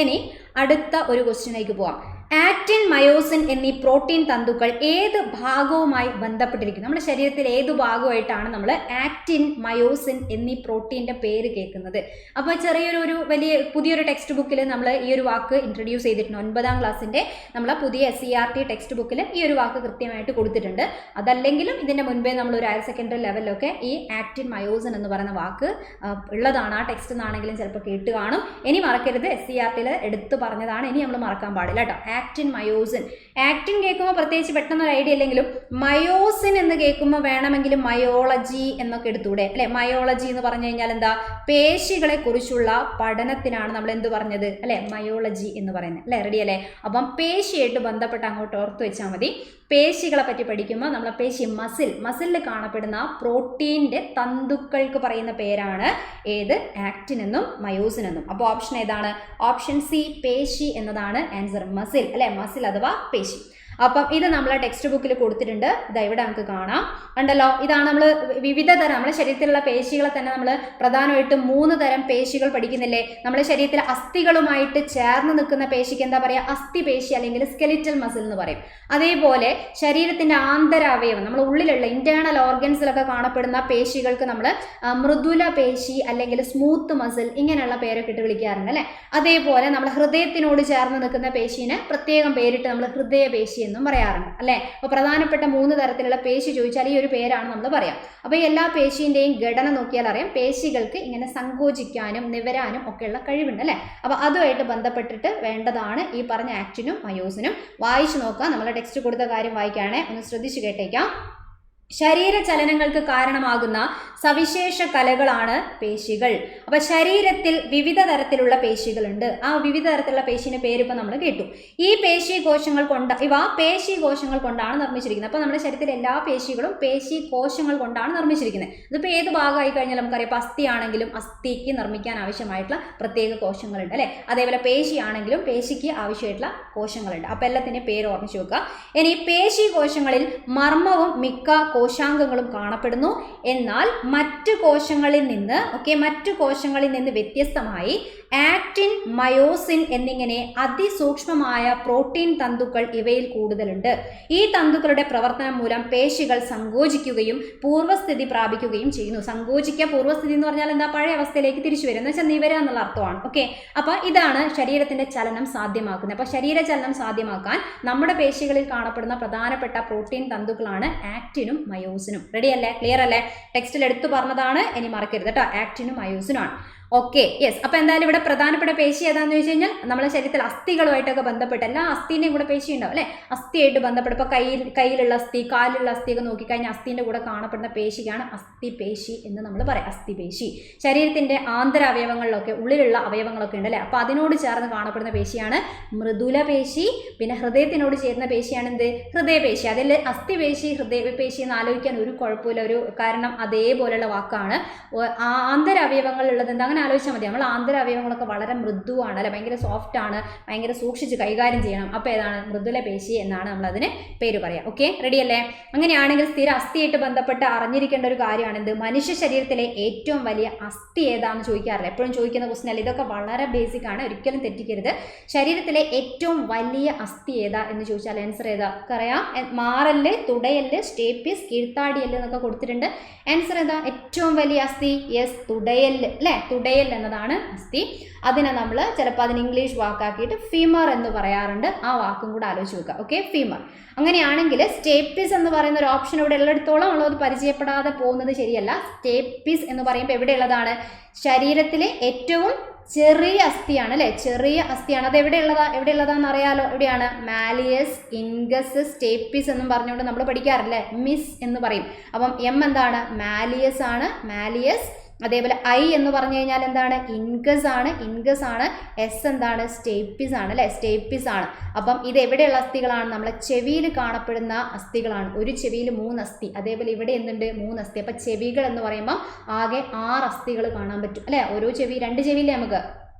ഇനി അടുത്ത ഒരു ക്വസ്റ്റ്യനിലേക്ക് പോവാം. ആക്റ്റിൻ, മയോസിൻ എന്നീ പ്രോട്ടീൻ തന്തുക്കൾ ഏത് ഭാഗവുമായി ബന്ധപ്പെട്ടിരിക്കുന്നു? നമ്മുടെ ശരീരത്തിൽ ഏത് ഭാഗമായിട്ടാണ് നമ്മൾ ആക്റ്റിൻ, മയോസിൻ എന്നീ പ്രോട്ടീൻ്റെ പേര് കേൾക്കുന്നത്? അപ്പോൾ ചെറിയൊരു വലിയ പുതിയൊരു ടെക്സ്റ്റ് ബുക്കിൽ നമ്മൾ ഈ ഒരു വാക്ക് ഇൻട്രൊഡ്യൂസ് ചെയ്തിട്ടുണ്ട്. 9ാം ക്ലാസ്സിൻ്റെ നമ്മളെ പുതിയ SCERT ടെക്സ്റ്റ് ബുക്കിൽ ഈ ഒരു വാക്ക് കൃത്യമായിട്ട് കൊടുത്തിട്ടുണ്ട്. അതല്ലെങ്കിലും ഇതിൻ്റെ മുൻപേ നമ്മൾ ഒരു ഹയർ സെക്കൻഡറി ലെവലിലൊക്കെ ഈ ആക്റ്റിൻ, മയോസിൻ എന്ന് പറയുന്ന വാക്ക് ഉള്ളതാണ്. ആ ടെക്സ്റ്റ് നിന്നാണെങ്കിലും ചിലപ്പോൾ കേട്ട് കാണും. ഇനി മറക്കരുത്, SCERTയിൽ എടുത്തു പറഞ്ഞതാണ്, ഇനി നമ്മൾ മറക്കാൻ പാടില്ല കേട്ടോ. Actin, myosin. ആക്റ്റിൻ കേൾക്കുമ്പോൾ പ്രത്യേകിച്ച് പെട്ടെന്നൊരു ഐഡിയ ഇല്ലെങ്കിലും മയോസിൻ എന്ന് കേൾക്കുമ്പോൾ വേണമെങ്കിലും മയോളജി എന്നൊക്കെ എടുത്തൂടെ അല്ലെ. മയോളജി എന്ന് പറഞ്ഞു കഴിഞ്ഞാൽ എന്താ? പേശികളെ കുറിച്ചുള്ള പഠനത്തിനാണ് നമ്മൾ എന്ത് പറഞ്ഞത് അല്ലെ, മയോളജി എന്ന് പറയുന്നത് അല്ലെ. റെഡി അല്ലേ? അപ്പം പേശിയായിട്ട് ബന്ധപ്പെട്ട് അങ്ങോട്ട് ഓർത്ത് വെച്ചാൽ മതി. പേശികളെ പറ്റി പഠിക്കുമ്പോൾ നമ്മളെ പേശി മസിലിൽ കാണപ്പെടുന്ന പ്രോട്ടീൻ്റെ തന്തുക്കൾക്ക് പറയുന്ന പേരാണ് ഏത്? ആക്റ്റിൻ എന്നും മയോസിൻ എന്നും. അപ്പോൾ ഓപ്ഷൻ ഏതാണ്? ഓപ്ഷൻ സി, പേശി എന്നതാണ് ആൻസർ. മസിൽ അല്ലെ, മസിൽ അഥവാ പേശി. അപ്പം ഇത് നമ്മളെ ടെക്സ്റ്റ് ബുക്കിൽ കൊടുത്തിട്ടുണ്ട്. ഇതാ ഇവിടെ നമുക്ക് കാണാം, കണ്ടല്ലോ. ഇതാണ് നമ്മൾ വിവിധ തരം നമ്മുടെ ശരീരത്തിലുള്ള പേശികളെ തന്നെ നമ്മൾ പ്രധാനമായിട്ടും 3 തരം പേശികൾ പഠിക്കുന്നില്ലേ. നമ്മുടെ ശരീരത്തിലെ അസ്ഥികളുമായിട്ട് ചേർന്ന് നിൽക്കുന്ന പേശിക്ക് എന്താ പറയുക? അസ്ഥിപേശി അല്ലെങ്കിൽ സ്കെലിറ്റൽ മസിൽ എന്ന് പറയും. അതേപോലെ ശരീരത്തിൻ്റെ ആന്തരാവയവം, നമ്മുടെ ഉള്ളിലുള്ള ഇന്റേണൽ ഓർഗൻസിലൊക്കെ കാണപ്പെടുന്ന പേശികൾക്ക് നമ്മൾ മൃദുല പേശി അല്ലെങ്കിൽ സ്മൂത്ത് മസിൽ ഇങ്ങനെയുള്ള പേരൊക്കെ ഇട്ട് വിളിക്കാറുണ്ട് അല്ലേ. അതേപോലെ നമ്മൾ ഹൃദയത്തിനോട് ചേർന്ന് നിൽക്കുന്ന പേശീനെ പ്രത്യേകം പേരിട്ട് നമ്മൾ ഹൃദയപേശി എന്നും പറയാറുണ്ട് അല്ലേ. അപ്പോൾ പ്രധാനപ്പെട്ട 3 തരത്തിലുള്ള പേശി ചോദിച്ചാൽ ഈ ഒരു പേരാണ് നമ്മൾ പറയാം. അപ്പോൾ ഈ എല്ലാ പേശീൻ്റെയും ഘടന നോക്കിയാൽ അറിയാം, പേശികൾക്ക് ഇങ്ങനെ സങ്കോചിക്കാനും നിവരാനും ഒക്കെയുള്ള കഴിവുണ്ട് അല്ലേ. അപ്പോൾ അതുമായിട്ട് ബന്ധപ്പെട്ടിട്ട് വേണ്ടതാണ് ഈ പറഞ്ഞ ആക്റ്റിനും മയോസിനും. വായിച്ചു നോക്കാം, നമ്മളെ ടെക്സ്റ്റ് കൊടുത്ത കാര്യം വായിക്കുകയാണെ, ഒന്ന് ശ്രദ്ധിച്ചു കേട്ടേക്കാം. ശരീരചലനങ്ങൾക്ക് കാരണമാകുന്ന സവിശേഷ കലകളാണ് പേശികൾ. അപ്പോൾ ശരീരത്തിൽ വിവിധ തരത്തിലുള്ള പേശികളുണ്ട്. ആ വിവിധ തരത്തിലുള്ള പേശിൻ്റെ പേര് ഇപ്പോൾ നമ്മൾ കേട്ടു. ഈ പേശി കോശങ്ങൾ കൊണ്ടാണ് നിർമ്മിച്ചിരിക്കുന്നത്. അപ്പോൾ നമ്മുടെ ശരീരത്തിലെ എല്ലാ പേശികളും പേശി കോശങ്ങൾ കൊണ്ടാണ് നിർമ്മിച്ചിരിക്കുന്നത്. ഇതിപ്പോൾ ഏത് ഭാഗമായി കഴിഞ്ഞാൽ നമുക്കറിയാം, ഇപ്പോൾ അസ്ഥിയാണെങ്കിലും അസ്ഥിക്ക് നിർമ്മിക്കാൻ ആവശ്യമായിട്ടുള്ള പ്രത്യേക കോശങ്ങളുണ്ട് അല്ലേ. അതേപോലെ പേശിയാണെങ്കിലും പേശിക്ക് ആവശ്യമായിട്ടുള്ള കോശങ്ങളുണ്ട്. അപ്പോൾ എല്ലാത്തിൻ്റെ പേര് ഓർമ്മിച്ച് വെക്കുക. ഇനി പേശി കോശങ്ങളിൽ മർമ്മവും മിക്ക കോശാംഗങ്ങളും കാണപ്പെടുന്നു. എന്നാൽ മറ്റു കോശങ്ങളിൽ നിന്ന് വ്യത്യസ്തമായി ആക്റ്റിൻ, മയോസിൻ എന്നിങ്ങനെ അതിസൂക്ഷ്മമായ പ്രോട്ടീൻ തന്തുക്കൾ ഇവയിൽ കൂടുതലുണ്ട്. ഈ തന്തുക്കളുടെ പ്രവർത്തനം മൂലം പേശികൾ സങ്കോചിക്കുകയും പൂർവ്വസ്ഥിതി പ്രാപിക്കുകയും ചെയ്യുന്നു. സങ്കോചിക്കുക, പൂർവ്വസ്ഥിതി എന്ന് പറഞ്ഞാൽ എന്താ? പഴയ അവസ്ഥയിലേക്ക് തിരിച്ചു വരും എന്ന് വെച്ചാൽ നിവര എന്നുള്ള അർത്ഥമാണ്. ഓക്കെ. അപ്പോൾ ഇതാണ് ശരീരത്തിന്റെ ചലനം സാധ്യമാക്കുന്നത്. അപ്പോൾ ശരീരചലനം സാധ്യമാക്കാൻ നമ്മുടെ പേശികളിൽ കാണപ്പെടുന്ന പ്രധാനപ്പെട്ട പ്രോട്ടീൻ തന്തുക്കളാണ് ആക്റ്റിനും മയോസിനും. റെഡി അല്ലേ? ക്ലിയർ അല്ലേ? ടെക്സ്റ്റിൽ എടുത്തു പറഞ്ഞതാണ്, ഇനി മറക്കരുത് കേട്ടോ. ആക്റ്റിനും മയോസിനും ആണ്. Okay, yes. അപ്പോൾ എന്തായാലും ഇവിടെ പ്രധാനപ്പെട്ട പേശി ഏതാണെന്ന് ചോദിച്ചു കഴിഞ്ഞാൽ നമ്മുടെ ശരീരത്തിൽ അസ്ഥികളുമായിട്ടൊക്കെ ബന്ധപ്പെട്ട് എല്ലാ അസ്ഥീൻ്റെയും കൂടെ പേശി ഉണ്ടാവും അല്ലേ. അസ്ഥിയായിട്ട് ബന്ധപ്പെട്ട് ഇപ്പോൾ കയ്യിലുള്ള അസ്ഥി, കാലിലുള്ള അസ്ഥിയൊക്കെ നോക്കിക്കഴിഞ്ഞാൽ അസ്ഥീൻ്റെ കൂടെ കാണപ്പെടുന്ന പേശിക്കാണ് അസ്ഥിപേശി എന്ന് നമ്മൾ പറയാം. അസ്ഥിപേശി ശരീരത്തിൻ്റെ ആന്തരാവയവങ്ങളിലൊക്കെ ഉള്ളിലുള്ള അവയവങ്ങളൊക്കെ ഉണ്ട് അല്ലേ. അപ്പോൾ അതിനോട് ചേർന്ന് കാണപ്പെടുന്ന പേശിയാണ് മൃദുല പേശി. പിന്നെ ഹൃദയത്തിനോട് ചേരുന്ന പേശിയാണ് എന്ത്? ഹൃദയപേശി. അതിൽ അസ്ഥിപേശി, ഹൃദയപേശി എന്ന് ആലോചിക്കാൻ ഒരു കുഴപ്പമില്ല, കാരണം അതേപോലെയുള്ള വാക്കാണ്. ആന്തരാവയവങ്ങളിലുള്ളത് എന്താ? അങ്ങനെ അങ്ങനെ ആലോചിച്ചാൽ മതി. നമ്മൾ ആന്തരാവയവങ്ങളൊക്കെ വളരെ മൃദുവാണ് അല്ലെ, ഭയങ്കര സോഫ്റ്റ് ആണ്, ഭയങ്കര സൂക്ഷിച്ച് കൈകാര്യം ചെയ്യണം. അപ്പോൾ ഏതാണ്? മൃദുല പേശി എന്നാണ് നമ്മൾ അതിന് പേര് പറയാം. ഓക്കെ, റെഡി അല്ലേ? അങ്ങനെയാണെങ്കിൽ സ്ഥിര അസ്ഥിയായിട്ട് ബന്ധപ്പെട്ട് അറിഞ്ഞിരിക്കേണ്ട ഒരു കാര്യമാണ് എന്ത്? മനുഷ്യ ശരീരത്തിലെ ഏറ്റവും വലിയ അസ്ഥി ഏതാണെന്ന് ചോദിക്കാറില്ല, എപ്പോഴും ചോദിക്കുന്ന ക്വസ്റ്റൻ അല്ല. ഇതൊക്കെ വളരെ ബേസിക് ആണ്, ഒരിക്കലും തെറ്റിക്കരുത്. ശരീരത്തിലെ ഏറ്റവും വലിയ അസ്ഥി ഏതാ എന്ന് ചോദിച്ചാൽ ആൻസർ ഏതാ? അറിയാം, മാറല്, തുടയല്, സ്റ്റേപ്പിസ്, കീഴ്ത്താടിയല് എന്നൊക്കെ കൊടുത്തിട്ടുണ്ട്. ആൻസർ ഏതാ? ഏറ്റവും വലിയ അസ്ഥി? യെസ്, തുടയല് അല്ലേ, തുടയൽ എന്നതാണ് അസ്ഥി. അതിനെ നമ്മൾ ചിലപ്പോൾ അതിന് ഇംഗ്ലീഷ് വാക്കാക്കിയിട്ട് ഫീമർ എന്ന് പറയാറുണ്ട്. ആ വാക്കും കൂടെ ആലോചിച്ച് വെക്കുക. Okay, femur. അങ്ങനെയാണെങ്കിൽ സ്റ്റേപ്പിസ് എന്ന് പറയുന്ന ഒരു ഓപ്ഷൻ ഇവിടെ ഉള്ളിടത്തോളം ഉള്ളത് പരിചയപ്പെടാതെ പോകുന്നത് ശരിയല്ല. സ്റ്റേപ്പിസ് എന്ന് പറയുമ്പോൾ എവിടെയുള്ളതാണ്? ശരീരത്തിലെ ഏറ്റവും ചെറിയ അസ്ഥിയാണ് അല്ലെ, ചെറിയ അസ്ഥിയാണ്. അത് എവിടെയുള്ളതാന്ന് അറിയാലോ? എവിടെയാണ്? മാലിയസ്, ഇൻഗസ്, സ്റ്റേപ്പിസ് എന്നും പറഞ്ഞുകൊണ്ട് നമ്മൾ പഠിക്കാറില്ലേ, മിസ് എന്ന് പറയും. അപ്പം എം എന്താണ്? മാലിയസ് ആണ്, മാലിയസ്. അതേപോലെ ഐ എന്ന് പറഞ്ഞു കഴിഞ്ഞാൽ എന്താണ്? ഇൻഗസ് ആണ്. എസ് എന്താണ്? സ്റ്റേപ്പിസ് ആണ് അല്ലെ, സ്റ്റേപ്പിസ് ആണ്. അപ്പം ഇത് എവിടെയുള്ള അസ്ഥികളാണ്? നമ്മളെ ചെവിയിൽ കാണപ്പെടുന്ന അസ്ഥികളാണ്. ഒരു ചെവിയിൽ 3 അസ്ഥി, അതേപോലെ ഇവിടെ എന്തുണ്ട്? 3 അസ്ഥി. അപ്പം ചെവികൾ എന്ന് പറയുമ്പോൾ ആകെ 6 അസ്ഥികൾ കാണാൻ പറ്റും അല്ലെ, ഓരോ ചെവി 2 ചെവിയില്ലേ നമുക്ക്.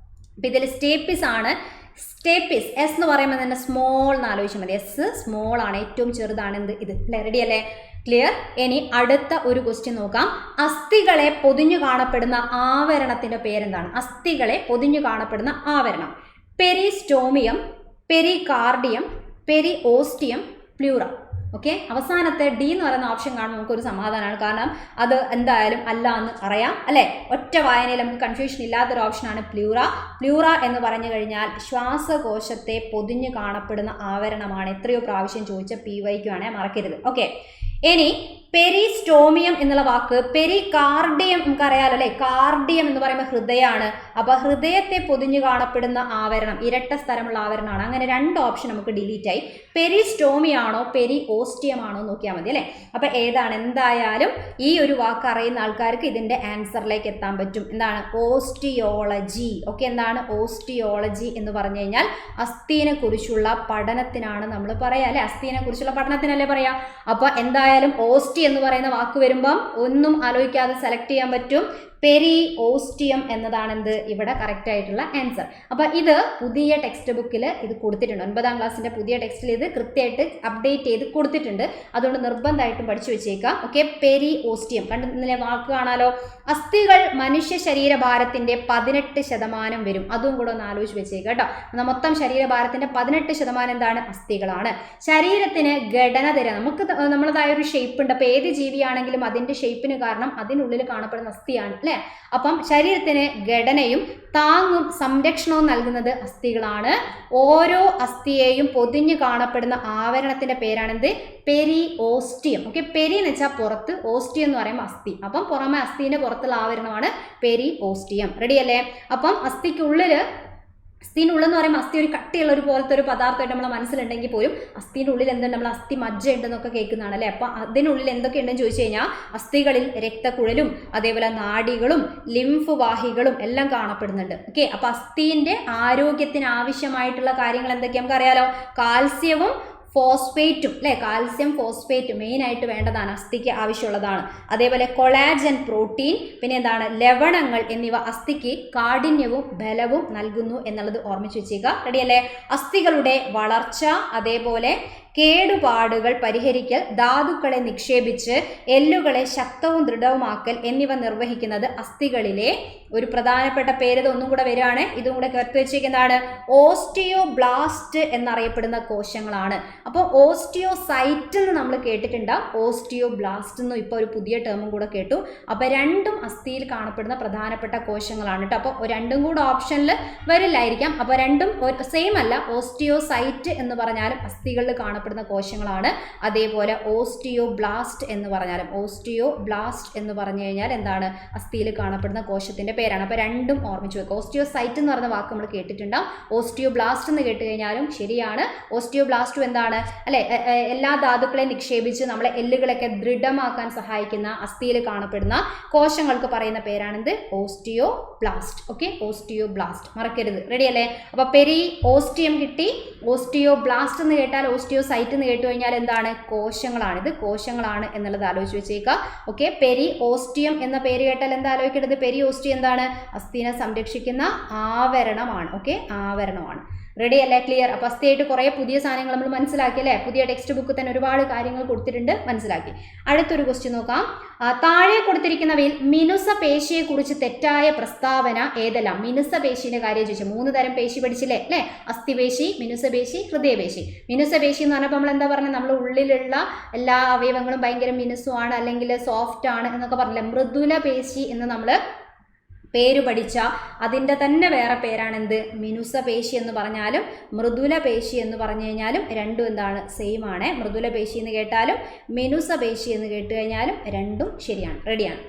അപ്പം ഇതിൽ സ്റ്റേപ്പിസ് ആണ്. സ്റ്റേപ്പിസ് എസ് എന്ന് പറയുമ്പോൾ തന്നെ സ്മോൾ എന്ന് ആലോചിച്ചാൽ മതി. എസ് സ്മോൾ ആണ്, ഏറ്റവും ചെറുതാണ് എന്ത്? ഇത് അല്ലേ, റെഡി അല്ലേ? ക്ലിയർ. ഇനി അടുത്ത ഒരു ക്വസ്റ്റ്യൻ നോക്കാം. അസ്ഥികളെ പൊതിഞ്ഞു കാണപ്പെടുന്ന ആവരണത്തിന്റെ പേരെന്താണ്? അസ്ഥികളെ പൊതിഞ്ഞു കാണപ്പെടുന്ന ആവരണം: പെരിസ്റ്റോമിയം, പെരികാർഡിയം, പെരിഓസ്റ്റിയം, പ്ലൂറ. ഓക്കെ, അവസാനത്തെ ഡി എന്ന് പറയുന്ന ഓപ്ഷൻ കാണുമ്പോൾ നമുക്കൊരു സമാധാനമാണ്, കാരണം അത് എന്തായാലും അല്ല എന്ന് അറിയാം അല്ലെ. ഒറ്റ വായനയിൽ നമുക്ക് കൺഫ്യൂഷൻ ഇല്ലാത്തൊരു ഓപ്ഷനാണ് പ്ലൂറ. പ്ലൂറ എന്ന് പറഞ്ഞു കഴിഞ്ഞാൽ ശ്വാസകോശത്തെ പൊതിഞ്ഞു കാണപ്പെടുന്ന ആവരണമാണ്. എത്രയോ പ്രാവശ്യം ചോദിച്ച PYQ ആണ്, മറക്കരുത്. ഓക്കെ, ഇനി പെരിസ്റ്റോമിയം എന്നുള്ള വാക്ക്, പെരികാർഡിയം നമുക്കറിയാലോ അല്ലെ, കാർഡിയം എന്ന് പറയുമ്പോൾ ഹൃദയമാണ്. അപ്പൊ ഹൃദയത്തെ പൊതിഞ്ഞു കാണപ്പെടുന്ന ആവരണം ഇരട്ട സ്ഥലമുള്ള ആവരണമാണ്. അങ്ങനെ 2 ഓപ്ഷൻ നമുക്ക് ഡിലീറ്റ് ആയി. പെരിസ്റ്റോമിയാണോ പെരിഓസ്റ്റിയം ആണോ നോക്കിയാൽ മതി അല്ലെ. അപ്പൊ ഏതാണ്? എന്തായാലും ഈ ഒരു വാക്ക് അറിയുന്ന ആൾക്കാർക്ക് ഇതിന്റെ ആൻസറിലേക്ക് എത്താൻ പറ്റും. എന്താണ്? ഓസ്റ്റിയോളജി. ഓക്കെ, എന്താണ് ഓസ്റ്റിയോളജി എന്ന് പറഞ്ഞു കഴിഞ്ഞാൽ അസ്ഥിനെ കുറിച്ചുള്ള പഠനത്തിനാണ് നമ്മൾ പറയാ അല്ലെ, അസ്ഥിനെ കുറിച്ചുള്ള പഠനത്തിനല്ലേ പറയാ. അപ്പൊ എന്തായാലും ഓസ്റ്റി എന്ന് പറയുന്ന വാക്ക് വരുമ്പം ഒന്നും ആലോചിക്കാതെ സെലക്ട് ചെയ്യാൻ പറ്റും. പെരിഓസ്റ്റിയം എന്നതാണ് എന്ത്? ഇവിടെ കറക്റ്റ് ആയിട്ടുള്ള ആൻസർ. അപ്പൊ ഇത് പുതിയ ടെക്സ്റ്റ് ബുക്കിൽ ഇത് കൊടുത്തിട്ടുണ്ട്. 9ാം ക്ലാസ്സിന്റെ പുതിയ ടെക്സ്റ്റിൽ ഇത് കൃത്യമായിട്ട് അപ്ഡേറ്റ് ചെയ്ത് കൊടുത്തിട്ടുണ്ട്. അതുകൊണ്ട് നിർബന്ധമായിട്ടും പഠിച്ചു വെച്ചേക്കാം. ഓക്കെ, പെരിഓസ്റ്റിയം കണ്ടില്ലേ, വാക്ക് കാണാലോ. അസ്ഥികൾ മനുഷ്യ ശരീരഭാരത്തിന്റെ 18% വരും. അതും കൂടെ ഒന്ന് ആലോചിച്ച് വെച്ചേക്കാം കേട്ടോ. മൊത്തം ശരീരഭാരത്തിന്റെ 18% എന്താണ്? അസ്ഥികളാണ്. ശരീരത്തിന് ഘടന തരാം, നമുക്ക് നമ്മളതായ ഒരു ഷേപ്പ് ഉണ്ട്. അപ്പൊ ഏത് ജീവിയാണെങ്കിലും അതിന്റെ ഷേപ്പിന് കാരണം അതിനുള്ളിൽ കാണപ്പെടുന്ന അസ്ഥിയാണ് അല്ലെ. അപ്പം ശരീരത്തിന് ഘടനയും താങ്ങും സംരക്ഷണവും നൽകുന്നത് അസ്ഥികളാണ്. ഓരോ അസ്ഥിയെയും പൊതിഞ്ഞു കാണപ്പെടുന്ന ആവരണത്തിന്റെ പേരാണെന്ത്? പെരിഓസ്റ്റിയം. ഓക്കെ, പെരി എന്ന് വെച്ചാൽ പുറത്ത്, ഓസ്റ്റിയം എന്ന് പറയുമ്പോൾ അസ്ഥി. അപ്പം പുറമെ അസ്ഥിന്റെ പുറത്തുള്ള ആവരണമാണ് പെരിഓസ്റ്റിയം. റെഡി അല്ലേ? അപ്പം അസ്ഥിക്കുള്ളില്, അസ്ഥിൻ്റെ എന്ന് പറയുമ്പോൾ അസ്ഥി ഒരു കട്ടിയുള്ള ഒരു പോലത്തെ ഒരു പദാർത്ഥമായിട്ട് നമ്മളെ മനസ്സിലുണ്ടെങ്കിൽ പോലും അസ്ഥിൻ്റെ ഉള്ളിൽ എന്തുണ്ട്? നമ്മൾ അസ്ഥി മജ്ജ ഉണ്ടെന്നൊക്കെ കേൾക്കുന്നതാണ് അല്ലേ. അപ്പം അതിനുള്ളിൽ എന്തൊക്കെ ഉണ്ടെന്ന് ചോദിച്ചു കഴിഞ്ഞാൽ അസ്ഥികളിൽ രക്തക്കുഴലും അതേപോലെ നാഡികളും ലിംഫ് വാഹികളും എല്ലാം കാണപ്പെടുന്നുണ്ട്. ഓക്കെ, അപ്പം അസ്ഥിൻ്റെ ആരോഗ്യത്തിന് ആവശ്യമായിട്ടുള്ള കാര്യങ്ങൾ എന്തൊക്കെയാണ് നമുക്കറിയാലോ. കാൽസ്യവും ഫോസ്ഫേറ്റും അല്ലെ, കാൽസ്യം ഫോസ്ഫേറ്റ് മെയിൻ ആയിട്ട് വേണ്ടതാണ്, അസ്ഥിക്ക് ആവശ്യമുള്ളതാണ്. അതേപോലെ കൊളാജൻ പ്രോട്ടീൻ, പിന്നെ എന്താണ്, ലവണങ്ങൾ എന്നിവ അസ്ഥിക്ക് കാഠിന്യവും ബലവും നൽകുന്നു എന്നുള്ളത് ഓർമ്മിച്ച് വെച്ചേക്കുക. റെഡിയല്ലേ? അസ്ഥികളുടെ വളർച്ച, അതേപോലെ കേടുപാടുകൾ പരിഹരിക്കൽ, ധാതുക്കളെ നിക്ഷേപിച്ച് എല്ലുകളെ ശക്തവും ദൃഢവുമാക്കൽ എന്നിവ നിർവഹിക്കുന്നത് അസ്ഥികളിലെ ഒരു പ്രധാനപ്പെട്ട പേര്. ഒന്നും കൂടെ വരികയാണ്, ഇതും കൂടെ ചേർത്ത് വെച്ചിരിക്കുന്നതാണ് ഓസ്റ്റിയോബ്ലാസ്റ്റ് എന്നറിയപ്പെടുന്ന കോശങ്ങളാണ്. അപ്പോൾ ഓസ്റ്റിയോസൈറ്റ് എന്ന് നമ്മൾ കേട്ടിട്ടുണ്ടാവും, ഓസ്റ്റിയോബ്ലാസ്റ്റ് എന്നും ഇപ്പോൾ ഒരു പുതിയ ടേമും കൂടെ കേട്ടു. അപ്പോൾ രണ്ടും അസ്ഥിയിൽ കാണപ്പെടുന്ന പ്രധാനപ്പെട്ട കോശങ്ങളാണ് കേട്ടോ. അപ്പോൾ രണ്ടും കൂടെ ഓപ്ഷനിൽ വരില്ലായിരിക്കാം. അപ്പോൾ രണ്ടും സെയിം അല്ല. ഓസ്റ്റിയോസൈറ്റ് എന്ന് പറഞ്ഞാലും അസ്ഥികളിൽ കാണപ്പെടുന്ന കോശങ്ങളാണ്. അതേപോലെ ഓസ്റ്റിയോബ്ലാസ്റ്റ് എന്ന് പറഞ്ഞാലും, ഓസ്റ്റിയോബ്ലാസ്റ്റ് എന്ന് പറഞ്ഞു കഴിഞ്ഞാൽ എന്താണ്? അസ്ഥിയിൽ കാണപ്പെടുന്ന കോശത്തിന്റെ പേരാണ്. അപ്പോൾ രണ്ടും ഓർമ്മിച്ച് വെക്കുക. ഓസ്റ്റിയോസൈറ്റ് എന്ന് പറയുന്ന വാക്ക് നമ്മൾ കേട്ടിട്ടുണ്ടാവും, ഓസ്റ്റിയോബ്ലാസ്റ്റ് എന്ന് കേട്ട് കഴിഞ്ഞാലും ശരിയാണ്. ഓസ്റ്റിയോബ്ലാസ്റ്റും എന്താണ് അല്ലെ, എല്ലാ ധാതുക്കളെയും നിക്ഷേപിച്ച് നമ്മളെ എല്ലുകളൊക്കെ ദൃഢമാക്കാൻ സഹായിക്കുന്ന അസ്ഥിയിൽ കാണപ്പെടുന്ന കോശങ്ങൾക്ക് പറയുന്ന പേരാണെന്ത്? ഓസ്റ്റിയോബ്ലാസ്റ്റ്. ഓക്കെ, ഓസ്റ്റിയോബ്ലാസ്റ്റ് മറക്കരുത്. റെഡി അല്ലേ? അപ്പൊ പെരി ഓസ്റ്റിയം കിട്ടി, ഓസ്റ്റിയോബ്ലാസ്റ്റ് എന്ന് കേട്ടാൽ ഓസ്റ്റിയോ സൈറ്റ് എന്ന് കേട്ട് കഴിഞ്ഞാൽ എന്താണ്? കോശങ്ങളാണ്. ഇത് കോശങ്ങളാണ് എന്നുള്ളത് ആലോചിച്ച് വെച്ചേക്കുക. ഓക്കെ, പെരി ഓസ്റ്റിയം എന്ന പേര് കേട്ടാൽ എന്താ ആലോചിക്കേണ്ടത്? പെരി ഓസ്റ്റിയം എന്താണ്? അസ്ഥിനെ സംരക്ഷിക്കുന്ന ആവരണമാണ്. ഓക്കെ, ആവരണമാണ്. റെഡി അല്ലേ? ക്ലിയർ? അപ്പോൾ അസ്ഥിയായിട്ട് കുറേ പുതിയ സാധനങ്ങൾ നമ്മൾ മനസ്സിലാക്കി അല്ലേ? പുതിയ ടെക്സ്റ്റ് ബുക്ക് തന്നെ ഒരുപാട് കാര്യങ്ങൾ കൊടുത്തിട്ടുണ്ട്, മനസ്സിലാക്കി. അടുത്തൊരു ക്വസ്റ്റ്യൻ നോക്കാം. താഴെ കൊടുത്തിരിക്കുന്നവയിൽ മിനുസ പേശിയെക്കുറിച്ച് തെറ്റായ പ്രസ്താവന ഏതെല്ലാം? മിനുസ പേശിന്റെ കാര്യം ചോദിച്ചു. 3 തരം പേശി പഠിച്ചില്ലേ അല്ലേ? അസ്ഥിപേശി, മിനുസപേശി, ഹൃദയപേശി. മിനുസപേശി എന്ന് പറഞ്ഞപ്പോൾ നമ്മൾ എന്താ പറഞ്ഞത്? നമ്മുടെ ഉള്ളിലുള്ള എല്ലാ അവയവങ്ങളും ഭയങ്കര മിനുസുമാണ് അല്ലെങ്കിൽ സോഫ്റ്റ് ആണ് എന്നൊക്കെ പറഞ്ഞില്ലേ? മൃദുല പേശി എന്ന് നമ്മൾ പേര് പഠിച്ച അതിൻ്റെ തന്നെ വേറെ പേരാണ് എന്ത്? മിനുസ പേശി എന്ന് പറഞ്ഞാലും മൃദുല പേശി എന്ന് പറഞ്ഞു കഴിഞ്ഞാലും രണ്ടും എന്താണ്? സെയിം ആണ്. മൃദുല പേശി എന്ന് കേട്ടാലും മിനുസ പേശി എന്ന് കേട്ട് കഴിഞ്ഞാലും രണ്ടും ശരിയാണ്. റെഡിയാണ്.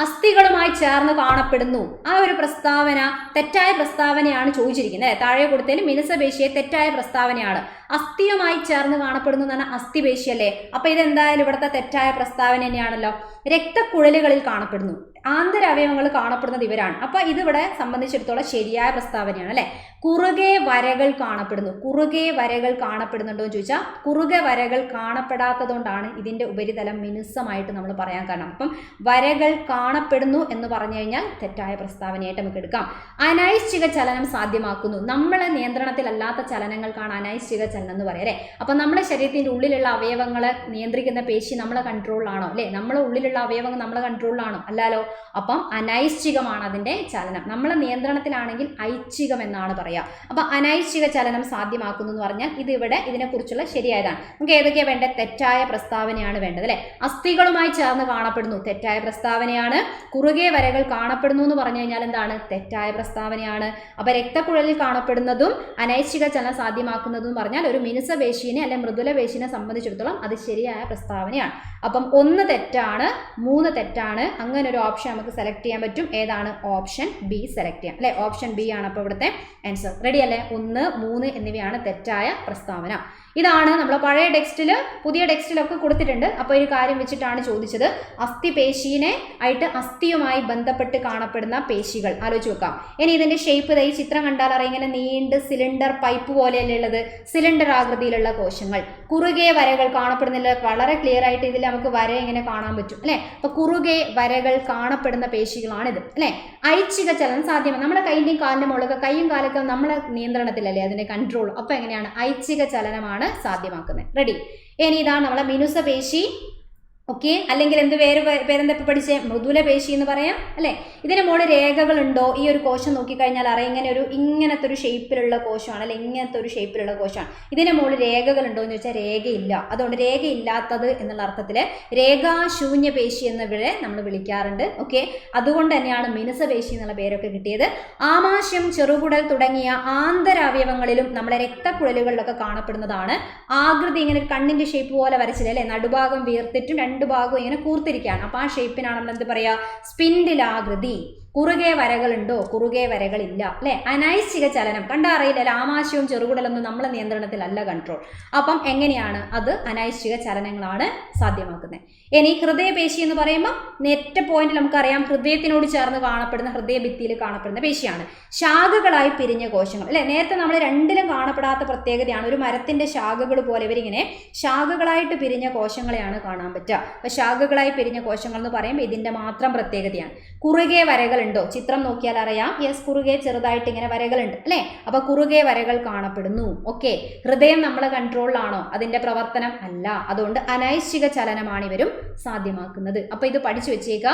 അസ്ഥികളുമായി ചേർന്ന് കാണപ്പെടുന്നു. ആ ഒരു പ്രസ്താവന തെറ്റായ പ്രസ്താവനയാണ് ചോദിച്ചിരിക്കുന്നത് അല്ലേ? താഴെ കൊടുത്തതിൽ മിനുസപേശിയെ തെറ്റായ പ്രസ്താവനയാണ്. അസ്ഥിയുമായി ചേർന്ന് കാണപ്പെടുന്നു എന്ന് പറഞ്ഞാൽ അസ്ഥിപേശി അല്ലേ? അപ്പൊ ഇതെന്തായാലും ഇവിടുത്തെ തെറ്റായ പ്രസ്താവന തന്നെയാണല്ലോ. രക്തക്കുഴലുകളിൽ കാണപ്പെടുന്നു. ആന്തരാവയവങ്ങൾ കാണപ്പെടുന്നത് ഇവരാണ്. അപ്പൊ ഇതിവിടെ സംബന്ധിച്ചിടത്തോളം ശരിയായ പ്രസ്താവനയാണ് അല്ലെ? കുറുകെ വരകൾ കാണപ്പെടുന്നു. കുറുകെ വരകൾ കാണപ്പെടുന്നുണ്ടോ എന്ന് ചോദിച്ചാൽ കുറുകെ വരകൾ കാണപ്പെടാത്തതുകൊണ്ടാണ് ഇതിന്റെ ഉപരിതലം മിനുസമായിട്ട് നമ്മൾ പറയാൻ കാരണം. അപ്പം വരകൾ കാണപ്പെടുന്നു എന്ന് പറഞ്ഞു കഴിഞ്ഞാൽ തെറ്റായ പ്രസ്താവനയായിട്ട് നമുക്ക് എടുക്കാം. അനൈശ്ചിക ചലനം സാധ്യമാക്കുന്നു. നമ്മളെ നിയന്ത്രണത്തിലല്ലാത്ത ചലനങ്ങൾക്കാണ് അനൈശ്ചിക ചലനം എന്ന് പറയാം അല്ലേ? അപ്പം നമ്മുടെ ശരീരത്തിന്റെ ഉള്ളിലുള്ള അവയവങ്ങളെ നിയന്ത്രിക്കുന്ന പേശി നമ്മളെ കൺട്രോളിലാണോ അല്ലേ? നമ്മളെ ഉള്ളിലുള്ള അവയവങ്ങൾ നമ്മളെ കൺട്രോളിലാണോ? അല്ലാലോ. അപ്പം അനൈശ്ചികമാണ് അതിന്റെ ചലനം. നമ്മളെ നിയന്ത്രണത്തിലാണെങ്കിൽ ഐച്ഛികം എന്നാണ് പറയുക. അപ്പൊ അനൈശ്ചിക ചലനം സാധ്യമാക്കുന്നു എന്ന് പറഞ്ഞാൽ ഇത് ഇവിടെ ഇതിനെക്കുറിച്ചുള്ള ശരിയായതാണ്. നമുക്ക് ഏതൊക്കെയാണ് വേണ്ടത്? തെറ്റായ പ്രസ്താവനയാണ് വേണ്ടത് അല്ലെ? അസ്ഥികളുമായി ചേർന്ന് കാണപ്പെടുന്നു, തെറ്റായ പ്രസ്താവനയാണ്. കുറുകെ വരകൾ കാണപ്പെടുന്നു എന്ന് പറഞ്ഞു കഴിഞ്ഞാൽ എന്താണ്? തെറ്റായ പ്രസ്താവനയാണ്. അപ്പൊ രക്തക്കുഴലിൽ കാണപ്പെടുന്നതും അനൈശ്ചിക ചലനം സാധ്യമാക്കുന്നതും പറഞ്ഞാൽ ഒരു മിനുസപേശിനെ അല്ലെ മൃദുല പേശിനെ സംബന്ധിച്ചിടത്തോളം അത് ശരിയായ പ്രസ്താവനയാണ്. അപ്പം 1 തെറ്റാണ്, 3 തെറ്റാണ്. അങ്ങനെ ഒരു ഓപ്ഷൻ നമുക്ക് സെലക്ട് ചെയ്യാൻ പറ്റും. ഏതാണ്? ഓപ്ഷൻ ബി സെലക്ട് ചെയ്യാം അല്ലെ? ഓപ്ഷൻ ബി ആണ് അപ്പോൾ ഇവിടുത്തെ ആൻസർ. റെഡി അല്ലേ? 1, 3 എന്നിവയാണ് തെറ്റായ പ്രസ്താവന. ഇതാണ് നമ്മൾ പഴയ ടെക്സ്റ്റിൽ പുതിയ ടെക്സ്റ്റിലൊക്കെ കൊടുത്തിട്ടുണ്ട്. അപ്പോൾ ഒരു കാര്യം വെച്ചിട്ടാണ് ചോദിച്ചത്. അസ്ഥിപേശീനെ ആയിട്ട് അസ്ഥിയുമായി ബന്ധപ്പെട്ട് കാണപ്പെടുന്ന പേശികൾ ആലോചിച്ച് വെക്കാം. ഇനി ഇതിന്റെ ഷേപ്പ് ഈ ചിത്രം കണ്ടാൽ അറിയാം. ഇങ്ങനെ നീണ്ട് സിലിണ്ടർ പൈപ്പ് പോലെയല്ലേ ഉള്ളത്? സിലിണ്ടർ ആകൃതിയിലുള്ള കോശങ്ങൾ. കുറുകെ വരകൾ കാണപ്പെടുന്നില്ല. വളരെ ക്ലിയർ ആയിട്ട് ഇതിൽ നമുക്ക് വര എങ്ങനെ കാണാൻ പറ്റും അല്ലെ? അപ്പൊ കുറുകെ വരകൾ കാണപ്പെടുന്ന പേശികളാണിത് അല്ലെ? ഐച്ഛിക ചലനം സാധ്യമാണ്. നമ്മുടെ കൈയിന്റെയും കാലിന്റെ മുകളൊക്കെ കൈയും കാലൊക്കെ നമ്മളെ നിയന്ത്രണത്തിലല്ലേ അതിന്റെ കൺട്രോൾ. അപ്പൊ എങ്ങനെയാണ്? ഐച്ഛിക ചലനമാണ് സാധ്യമാക്കുന്നത്. റെഡി. ഇനി ഇതാണ് നമ്മളെ മിനുസപേശി. ഓക്കെ, അല്ലെങ്കിൽ എന്ത് പേരെന്താ ഇപ്പൊ പഠിച്ചേ? മൃദുല പേശി എന്ന് പറയാം അല്ലെ? ഇതിന് മുകളിൽ രേഖകളുണ്ടോ? ഈ ഒരു കോശം നോക്കിക്കഴിഞ്ഞാൽ അറിയാം ഇങ്ങനത്തെ ഒരു ഷേപ്പിലുള്ള കോശമാണ് അല്ലെ? ഇങ്ങനത്തെ ഒരു ഷേപ്പിലുള്ള കോശമാണ്. ഇതിന് മുകളിൽ രേഖകളുണ്ടോ എന്ന് ചോദിച്ചാൽ രേഖയില്ല. അതുകൊണ്ട് രേഖയില്ലാത്തത് എന്നുള്ള അർത്ഥത്തില് രേഖാശൂന്യ പേശി എന്നിവരെ നമ്മൾ വിളിക്കാറുണ്ട്. ഓക്കെ, അതുകൊണ്ട് തന്നെയാണ് മിനുസപേശി എന്നുള്ള പേരൊക്കെ കിട്ടിയത്. ആമാശയം, ചെറുകുടൽ തുടങ്ങിയ ആന്തരാവയവങ്ങളിലും നമ്മളെ രക്തക്കുഴലുകളിലൊക്കെ കാണപ്പെടുന്നതാണ്. ആകൃതി ഇങ്ങനെ ഒരു കണ്ണിന്റെ ഷേപ്പ് പോലെ വരച്ചില്ല അല്ലെ? നടുഭാഗം വീർത്തിട്ടും രണ്ട് ഭാഗവും ഇങ്ങനെ കൂർത്തിരിക്കുകയാണ്. അപ്പൊ ആ ഷേപ്പിനാണ് നമ്മൾ എന്ത് പറയാ? സ്പിൻഡിലാകൃതി. കുറുകെ വരകളുണ്ടോ? കുറുകെ വരകളില്ല അല്ലെ? അനൈശ്ചിക ചലനം കണ്ടറിയില്ല. ആമാശയവും ചെറുകുടലൊന്നും നമ്മളെ നിയന്ത്രണത്തിലല്ല കൺട്രോൾ. അപ്പം എങ്ങനെയാണ്? അത് അനൈശ്ചിക ചലനങ്ങളാണ് സാധ്യമാക്കുന്നത്. ഇനി ഹൃദയപേശി എന്ന് പറയുമ്പോൾ നെറ്റ് പോയിന്റിൽ നമുക്കറിയാം ഹൃദയത്തിനോട് ചേർന്ന് കാണപ്പെടുന്ന ഹൃദയഭിത്തിയിൽ കാണപ്പെടുന്ന പേശിയാണ്. ശാഖകളായി പിരിഞ്ഞ കോശങ്ങൾ അല്ലെ? നേരത്തെ നമ്മൾ രണ്ടിലും കാണപ്പെടാത്ത പ്രത്യേകതയാണ്. ഒരു മരത്തിന്റെ ശാഖകൾ പോലെ ഇവരിങ്ങനെ ശാഖകളായിട്ട് പിരിഞ്ഞ കോശങ്ങളെയാണ് കാണാൻ പറ്റുക. അപ്പൊ ശാഖകളായി പിരിഞ്ഞ കോശങ്ങൾ എന്ന് പറയുമ്പോൾ ഇതിന്റെ മാത്രം പ്രത്യേകതയാണ്. കുറുകെ വരകൾ ഉണ്ടോ? ചിത്രം നോക്കിയാൽ അറിയാം. യെസ്, കുറുകെ ചെറുതായിട്ട് ഇങ്ങനെ വരകളുണ്ട് അല്ലെ? അപ്പൊ കുറുകെ വരകൾ കാണപ്പെടുന്നു. ഓക്കെ, ഹൃദയം നമ്മളെ കൺട്രോളിലാണോ? അതിന്റെ പ്രവർത്തനം അല്ല. അതുകൊണ്ട് അനൈശ്ചിക ചലനമാണ് ഇവരും സാധ്യമാക്കുന്നത്. അപ്പൊ ഇത് പഠിച്ചു വെച്ചേക്കുക.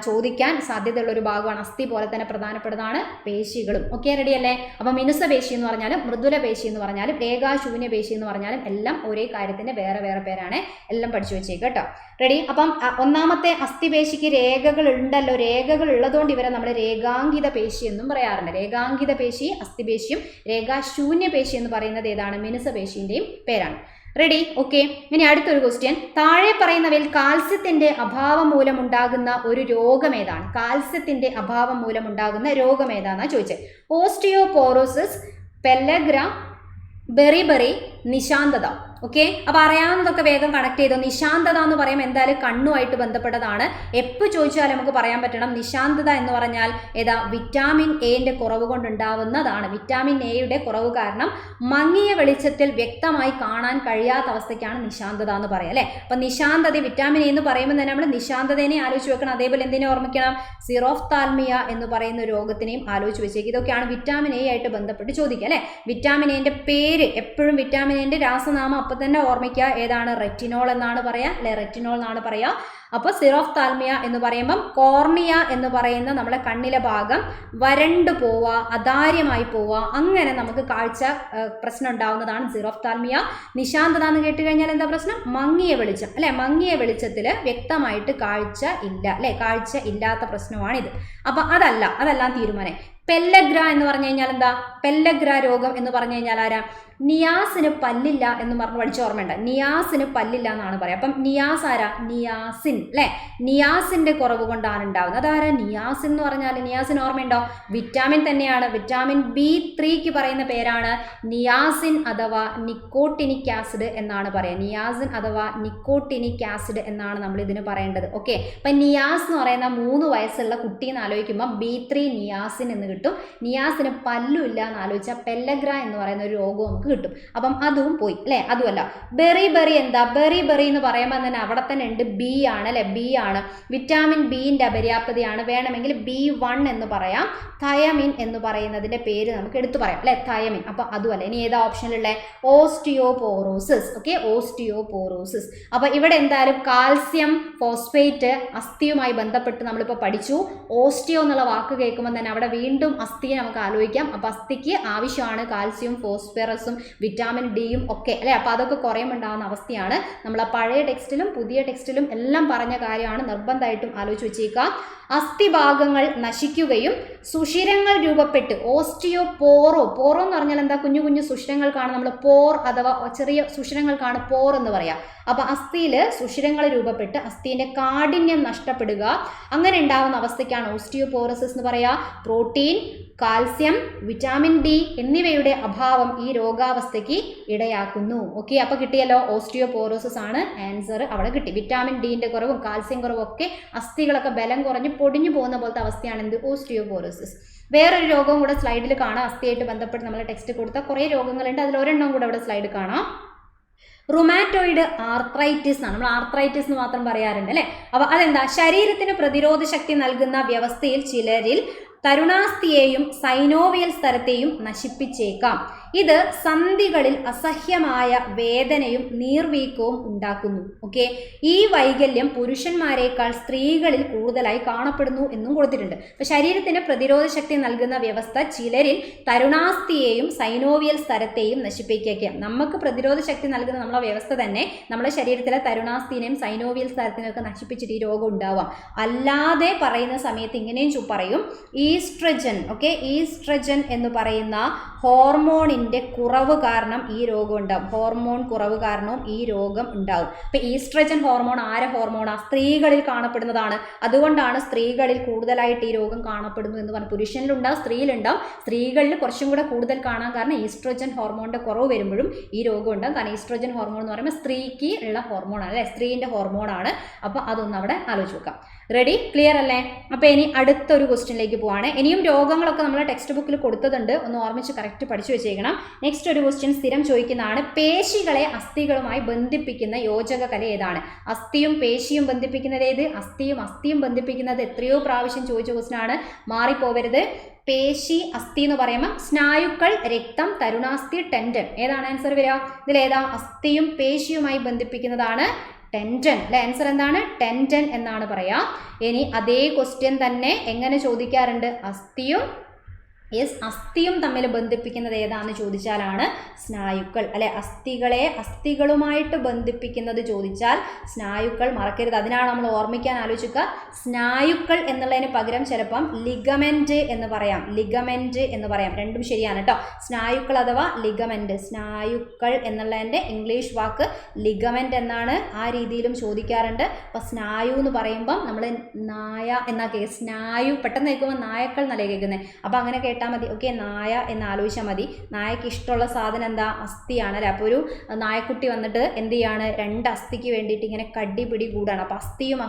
ചോദിക്കാൻ സാധ്യതയുള്ള ഒരു ഭാഗമാണ്. അസ്ഥി പോലെ തന്നെ പ്രധാനപ്പെട്ടതാണ് പേശികളും. ഓക്കെ, റെഡി അല്ലേ? അപ്പൊ മിനുസപേശി എന്ന് പറഞ്ഞാലും മൃദുല പേശി എന്ന് പറഞ്ഞാലും രേഖാശൂന്യ പേശി എന്ന് പറഞ്ഞാലും എല്ലാം ഒരേ കാര്യത്തിന്റെ വേറെ വേറെ പേരാണ്. എല്ലാം പഠിച്ചു വെച്ചേക്കുക കേട്ടോ. റെഡി. അപ്പം ഒന്നാമത്തെ അസ്ഥിപേശിക്ക് രേഖകൾ ഉണ്ടല്ലോ. രേഖകൾ ഉള്ളതുകൊണ്ട് ഇവരെ നമ്മൾ രേഖാങ്കിത പേശി എന്നും പറയാറുണ്ട്. രേഖാങ്കിത പേശി അസ്ഥിപേശിയും രേഖാശൂന്യ പേശി എന്ന് പറയുന്നത് ഏതാണ്? മിനുസപേശിന്റെയും പേരാണ്. റെഡി. ഓക്കെ, ഇനി അടുത്തൊരു ക്വസ്റ്റ്യൻ. താഴെ പറയുന്നവയിൽ കാൽസ്യത്തിന്റെ അഭാവം മൂലമുണ്ടാകുന്ന ഒരു രോഗം ഏതാണ്? കാൽസ്യത്തിന്റെ അഭാവം മൂലമുണ്ടാകുന്ന രോഗം ഏതാണെന്നാ ചോദിച്ചത്. ഓസ്റ്റിയോപോറോസിസ്, പെല്ലഗ്ര, ബെറിബറി, നിശാന്തത. ഓക്കെ, അപ്പൊ അറിയാവുന്നതൊക്കെ വേഗം കണക്ട് ചെയ്തോ. നിശാന്തത എന്ന് പറയുമ്പോൾ എന്തായാലും കണ്ണുമായിട്ട് ബന്ധപ്പെട്ടതാണ്. എപ്പോൾ ചോദിച്ചാലും നമുക്ക് പറയാൻ പറ്റണം നിശാന്തത എന്ന് പറഞ്ഞാൽ ഏതാ, വിറ്റാമിൻ എന്റെ കുറവ് കൊണ്ടുണ്ടാവുന്നതാണ്. വിറ്റാമിൻ എയുടെ കുറവ് കാരണം മങ്ങിയ വെളിച്ചത്തിൽ വ്യക്തമായി കാണാൻ കഴിയാത്ത അവസ്ഥയ്ക്കാണ് നിശാന്തത എന്ന് പറയാം അല്ലെ. അപ്പൊ നിശാന്തത വിറ്റാമിൻ എ എന്ന് പറയുമ്പോൾ തന്നെ നമ്മൾ നിശാന്തതനെ ആലോചിച്ച് വെക്കണം. അതേപോലെ എന്തിനെ ഓർമ്മിക്കണം, സിറോഫ്താൽമിയ എന്ന് പറയുന്ന രോഗത്തിനെയും ആലോചിച്ച് വെച്ചേക്കും. ഇതൊക്കെയാണ് വിറ്റാമിൻ എ ആയിട്ട് ബന്ധപ്പെട്ട് ചോദിക്കുക അല്ലെ. വിറ്റാമിൻ എന്റെ പേര് എപ്പോഴും വിറ്റാമിൻ എന്റെ രാസനാമം അപ്പൊ തന്നെ ഓർമ്മിക്കുക. ഏതാണ്, റെറ്റിനോൾ എന്നാണ് പറയാ അല്ലെ, റെറ്റിനോൾ എന്നാണ് പറയാ. അപ്പൊ സിറോഫ്താൽമിയ എന്ന് പറയുമ്പം കോർണിയ എന്ന് പറയുന്ന നമ്മളെ കണ്ണിലെ ഭാഗം വരണ്ടു പോവുക, അതാര്യമായി പോവുക, അങ്ങനെ നമുക്ക് കാഴ്ച പ്രശ്നം ഉണ്ടാവുന്നതാണ് സിറോഫ്താൽമിയ. നിശാന്തത എന്ന് കേട്ട് കഴിഞ്ഞാൽ എന്താ പ്രശ്നം, മങ്ങിയ വെളിച്ചം അല്ലെ, മങ്ങിയ വെളിച്ചത്തിൽ വ്യക്തമായിട്ട് കാഴ്ച ഇല്ല അല്ലെ, കാഴ്ച ഇല്ലാത്ത പ്രശ്നമാണിത്. അപ്പൊ അതെല്ലാം തീരുമാനം. പെല്ലഗ്ര എന്ന് പറഞ്ഞു കഴിഞ്ഞാൽ എന്താ, പെല്ലഗ്ര രോഗം എന്ന് പറഞ്ഞു കഴിഞ്ഞാൽ ആരാ, നിയാസിന് പല്ലില്ല എന്ന് പറഞ്ഞ് പഠിച്ച ഓർമ്മയുണ്ട്. നിയാസിന് പല്ലില്ല എന്നാണ് പറയാം. അപ്പം നിയാസ് ആരാ, നിയാസിൻ അല്ലെ, നിയാസിന്റെ കുറവ് കൊണ്ടാണ് ഉണ്ടാവുന്നത്. അതാരാ നിയാസിൻ എന്ന് പറഞ്ഞാൽ, നിയാസിൻ ഓർമ്മയുണ്ടോ, വിറ്റാമിൻ തന്നെയാണ്. വിറ്റാമിൻ B3 പറയുന്ന പേരാണ് നിയാസിൻ അഥവാ നിക്കോട്ടിനിക് ആസിഡ് എന്നാണ് പറയാം. നിയാസിൻ അഥവാ നിക്കോട്ടിനിക് ആസിഡ് എന്നാണ് നമ്മൾ ഇതിന് പറയേണ്ടത്. ഓക്കെ, അപ്പൊ നിയാസ് എന്ന് പറയുന്ന 3 വയസ്സുള്ള കുട്ടി എന്ന് ആലോചിക്കുമ്പോൾ B3 നിയാസിൻ എന്ന് കിട്ടും. നിയാസിന് പല്ലും ഇല്ല എന്ന് ആലോചിച്ചാൽ പെല്ലഗ്ര എന്ന് പറയുന്ന ഒരു രോഗവും നമുക്ക് കിട്ടും. അപ്പം അതും പോയി അല്ലെ. അതുമല്ല ബെറി എന്താ, ബെറി എന്ന് പറയുമ്പോൾ തന്നെ അവിടെ തന്നെ ഉണ്ട് B ആണ് അല്ലെ, B ആണ്. വിറ്റാമിൻ ബിന്റെ അപര്യാപ്തതയാണ്. വേണമെങ്കിൽ B1 എന്ന് പറയാം. തയമിൻ എന്ന് പറയുന്നതിന്റെ പേര് നമുക്ക് എടുത്തു പറയാം അല്ലെ, തയമിൻ. അപ്പൊ അതുമല്ല. ഇനി ഏതാ ഓപ്ഷനിലുള്ള, ഓസ്റ്റിയോപോറോസിസ്. Okay, osteoporosis. അപ്പൊ ഇവിടെ എന്തായാലും കാൽസ്യം ഫോസ്ഫേറ്റ് അസ്ഥിയുമായി ബന്ധപ്പെട്ട് നമ്മളിപ്പോൾ പഠിച്ചു. ഓസ്റ്റിയോ എന്നുള്ള വാക്ക് കേൾക്കുമ്പോൾ തന്നെ അവിടെ വീണ്ടും അസ്ഥിയെ നമുക്ക് ആലോചിക്കാം. അപ്പൊ അസ്ഥിക്ക് ആവശ്യമാണ് കാൽസ്യം, ഫോസ്ഫറസും, വിറ്റാമിൻ ഡിയും ഒക്കെ അല്ലെ. അപ്പൊ അതൊക്കെ കുറയുമ്പോൾ ഉണ്ടാകുന്ന അവസ്ഥയാണ്. നമ്മൾ ആ പഴയ ടെക്സ്റ്റിലും പുതിയ ടെക്സ്റ്റിലും എല്ലാം പറഞ്ഞ കാര്യമാണ്. നിർബന്ധമായിട്ടും ആലോചിച്ച് വെച്ചേക്കുക. അസ്ഥിഭാഗങ്ങൾ നശിക്കുകയും സുഷിരങ്ങൾ രൂപപ്പെട്ട്, പോറോ എന്ന് പറഞ്ഞാൽ എന്താ, കുഞ്ഞു കുഞ്ഞു സുഷിരങ്ങൾക്കാണ് നമ്മൾ പോർ അഥവാ ചെറിയ സുഷിരങ്ങൾക്കാണ് പോർ എന്ന് പറയാം. അപ്പൊ അസ്ഥിയിൽ സുഷിരങ്ങൾ രൂപപ്പെട്ട് അസ്ഥിന്റെ കാഠിന്യം നഷ്ടപ്പെടുക, അങ്ങനെ ഉണ്ടാവുന്ന അവസ്ഥയ്ക്കാണ് ഓസ്റ്റിയോപോറോസിസ് എന്ന് പറയാ. പ്രോട്ടീൻ, കാൽസ്യം, വിറ്റാമിൻ ഡി എന്നിവയുടെ അഭാവം ഈ രോഗാവസ്ഥയ്ക്ക് ഇടയാക്കുന്നു. ഓക്കെ, അപ്പൊ കിട്ടിയല്ലോ, ഓസ്റ്റിയോപോറോസിസ് ആണ് ആൻസർ. അവിടെ കിട്ടി. വിറ്റാമിൻ ഡിന്റെ കുറവും കാൽസ്യം കുറവും ഒക്കെ അസ്ഥികളൊക്കെ ബലം കുറഞ്ഞ് പൊടിഞ്ഞു പോകുന്ന പോലത്തെ അവസ്ഥയാണ് എന്ത്, ഓസ്റ്റിയോപോറോസിസ്. വേറൊരു രോഗവും കൂടെ സ്ലൈഡിൽ കാണാം. അസ്ഥിയായിട്ട് ബന്ധപ്പെട്ട് നമ്മൾ ടെക്സ്റ്റ് കൊടുത്ത കുറേ രോഗങ്ങളുണ്ട്. അതിൽ ഒരെണ്ണം കൂടെ ഇവിടെ സ്ലൈഡ് കാണാം. റുമാറ്റോയിഡ് ആർത്രൈറ്റിസ് എന്നാണ്. നമ്മൾ ആർത്രൈറ്റിസ് എന്ന് മാത്രം പറയാറുണ്ട് അല്ലെ. അപ്പൊ അതെന്താ, ശരീരത്തിന് പ്രതിരോധ ശക്തി നൽകുന്ന വ്യവസ്ഥയിൽ ചിലരിൽ തരുണാസ്ഥിയെയും സൈനോവിയൽ സ്ഥലത്തെയും നശിപ്പിച്ചേക്കാം. ഇത് സന്ധികളിൽ അസഹ്യമായ വേദനയും നീർവീക്കവും ഉണ്ടാക്കുന്നു. ഓക്കെ, ഈ വൈകല്യം പുരുഷന്മാരെക്കാൾ സ്ത്രീകളിൽ കൂടുതലായി കാണപ്പെടുന്നു എന്നും കൊടുത്തിട്ടുണ്ട്. അപ്പൊ ശരീരത്തിന് പ്രതിരോധ ശക്തി നൽകുന്ന വ്യവസ്ഥ ചിലരിൽ തരുണാസ്ഥിയെയും സൈനോവിയൽ സ്ഥലത്തെയും നശിപ്പിക്കാം. നമുക്ക് പ്രതിരോധ ശക്തി നൽകുന്ന നമ്മളെ വ്യവസ്ഥ തന്നെ നമ്മുടെ ശരീരത്തിലെ തരുണാസ്ഥിനെയും സൈനോവിയൽ സ്ഥലത്തിനെയും ഒക്കെ നശിപ്പിച്ചിട്ട് ഈ രോഗം ഉണ്ടാവാം. അല്ലാതെ പറയുന്ന സമയത്ത് ഇങ്ങനെയും പറയും, ഈസ്ട്രജൻ. ഓക്കെ, ഈസ്ട്രജൻ എന്ന് പറയുന്ന ഹോർമോണിന്റെ കുറവ് കാരണം ഈ രോഗം ഉണ്ടാവും. ഹോർമോൺ കുറവ് കാരണവും ഈ രോഗം ഉണ്ടാവും. അപ്പൊ ഈസ്ട്രജൻ ഹോർമോൺ ആരെ ഹോർമോണാ, സ്ത്രീകളിൽ കാണപ്പെടുന്നതാണ്. അതുകൊണ്ടാണ് സ്ത്രീകളിൽ കൂടുതലായിട്ട് ഈ രോഗം കാണപ്പെടുന്നു എന്ന് പറഞ്ഞു. പുരുഷനിലുണ്ടാവും, സ്ത്രീയിലുണ്ടാവും. സ്ത്രീകളിൽ കുറച്ചും കൂടെ കൂടുതൽ കാണാൻ കാരണം ഈസ്ട്രജൻ ഹോർമോണിന്റെ കുറവ് വരുമ്പോഴും ഈ രോഗം ഉണ്ടാവും. കാരണം ഈസ്ട്രജൻ ഹോർമോൺ എന്ന് പറയുമ്പോൾ സ്ത്രീക്ക് ഉള്ള ഹോർമോണാണ് അല്ലെ, സ്ത്രീന്റെ ഹോർമോണാണ്. അപ്പൊ അതൊന്ന് അവിടെ ആലോചിച്ച് വെക്കാം. റെഡി, ക്ലിയർ അല്ലേ? അപ്പൊ ഇനി അടുത്തൊരു ക്വസ്റ്റ്യനിലേക്ക് പോവാണ്. ഇനിയും രോഗങ്ങളൊക്കെ നമ്മൾ ടെക്സ്റ്റ് ബുക്കിൽ കൊടുത്തതുണ്ട്, ഒന്ന് ഓർമ്മിച്ച് കറക്റ്റ് പഠിച്ചു വെച്ചേക്കണം. നെക്സ്റ്റ് ഒരു ക്വസ്റ്റ്യൻ സ്ഥിരം ചോദിക്കുന്നതാണ്. പേശികളെ അസ്ഥികളുമായി ബന്ധിപ്പിക്കുന്ന യോജക കല ഏതാണ്? അസ്ഥിയും പേശിയും ബന്ധിപ്പിക്കുന്നത് ഏത്? അസ്ഥിയും ബന്ധിപ്പിക്കുന്നത് എത്രയോ പ്രാവശ്യം ചോദിച്ച ക്വസ്റ്റ്യൻ ആണ്, മാറിപ്പോവരുത്. പേശി, അസ്ഥി എന്ന് പറയുമ്പോൾ സ്നായുക്കൾ, രക്തം, തരുണാസ്ഥി, ടെൻഡൻ. ഏതാണ് ആൻസർ വരിക? ഇതിലേതാ? അസ്ഥിയും പേശിയുമായി ബന്ധിപ്പിക്കുന്നതാണ് ടെൻഡൻ അല്ലെ. ആൻസർ എന്താണ്? ടെൻഡൻ എന്നാണ് പറയാ. ഇനി അതേ ക്വസ്റ്റ്യൻ തന്നെ എങ്ങനെ ചോദിക്കാറുണ്ട്? അസ്ഥിയും തമ്മിൽ ബന്ധിപ്പിക്കുന്നത് ഏതാണെന്ന് ചോദിച്ചാലാണ് സ്നായുക്കൾ അല്ലെ. അസ്ഥികളുമായിട്ട് ബന്ധിപ്പിക്കുന്നത് ചോദിച്ചാൽ സ്നായുക്കൾ മറക്കരുത്. അതിനാണ് നമ്മൾ ഓർമ്മിക്കാൻ ആലോചിക്കുക. സ്നായുക്കൾ എന്നുള്ളതിന് പകരം ചിലപ്പം ലിഗമെന്റ് എന്ന് പറയാം. രണ്ടും ശരിയാണ് കേട്ടോ. സ്നായുക്കൾ അഥവാ ലിഗമെന്റ്. സ്നായുക്കൾ എന്നുള്ളതിൻ്റെ ഇംഗ്ലീഷ് വാക്ക് ലിഗമെന്റ് എന്നാണ്. ആ രീതിയിലും ചോദിക്കാറുണ്ട്. അപ്പൊ സ്നായു എന്ന് പറയുമ്പം നമ്മൾ നായ എന്നാ സ്നായു പെട്ടെന്ന് കേൾക്കുമ്പോൾ നായക്കൾ എന്നല്ലേ കേൾക്കുന്നത്. അപ്പൊ അങ്ങനെ കേട്ടാൽ കേട്ടാൽ മതി. ഓക്കെ, നായ എന്ന് ആലോചിച്ചാൽ മതി. നായക്ക് ഇഷ്ടമുള്ള സാധനം എന്താ? അസ്ഥിയാണ് അല്ലേ. അപ്പോൾ ഒരു നായക്കുട്ടി വന്നിട്ട് എന്ത് ചെയ്യാണ്? 2 അസ്ഥിക്ക് വേണ്ടിയിട്ട് ഇങ്ങനെ കടിപിടി കൂടാണ്. അപ്പോൾ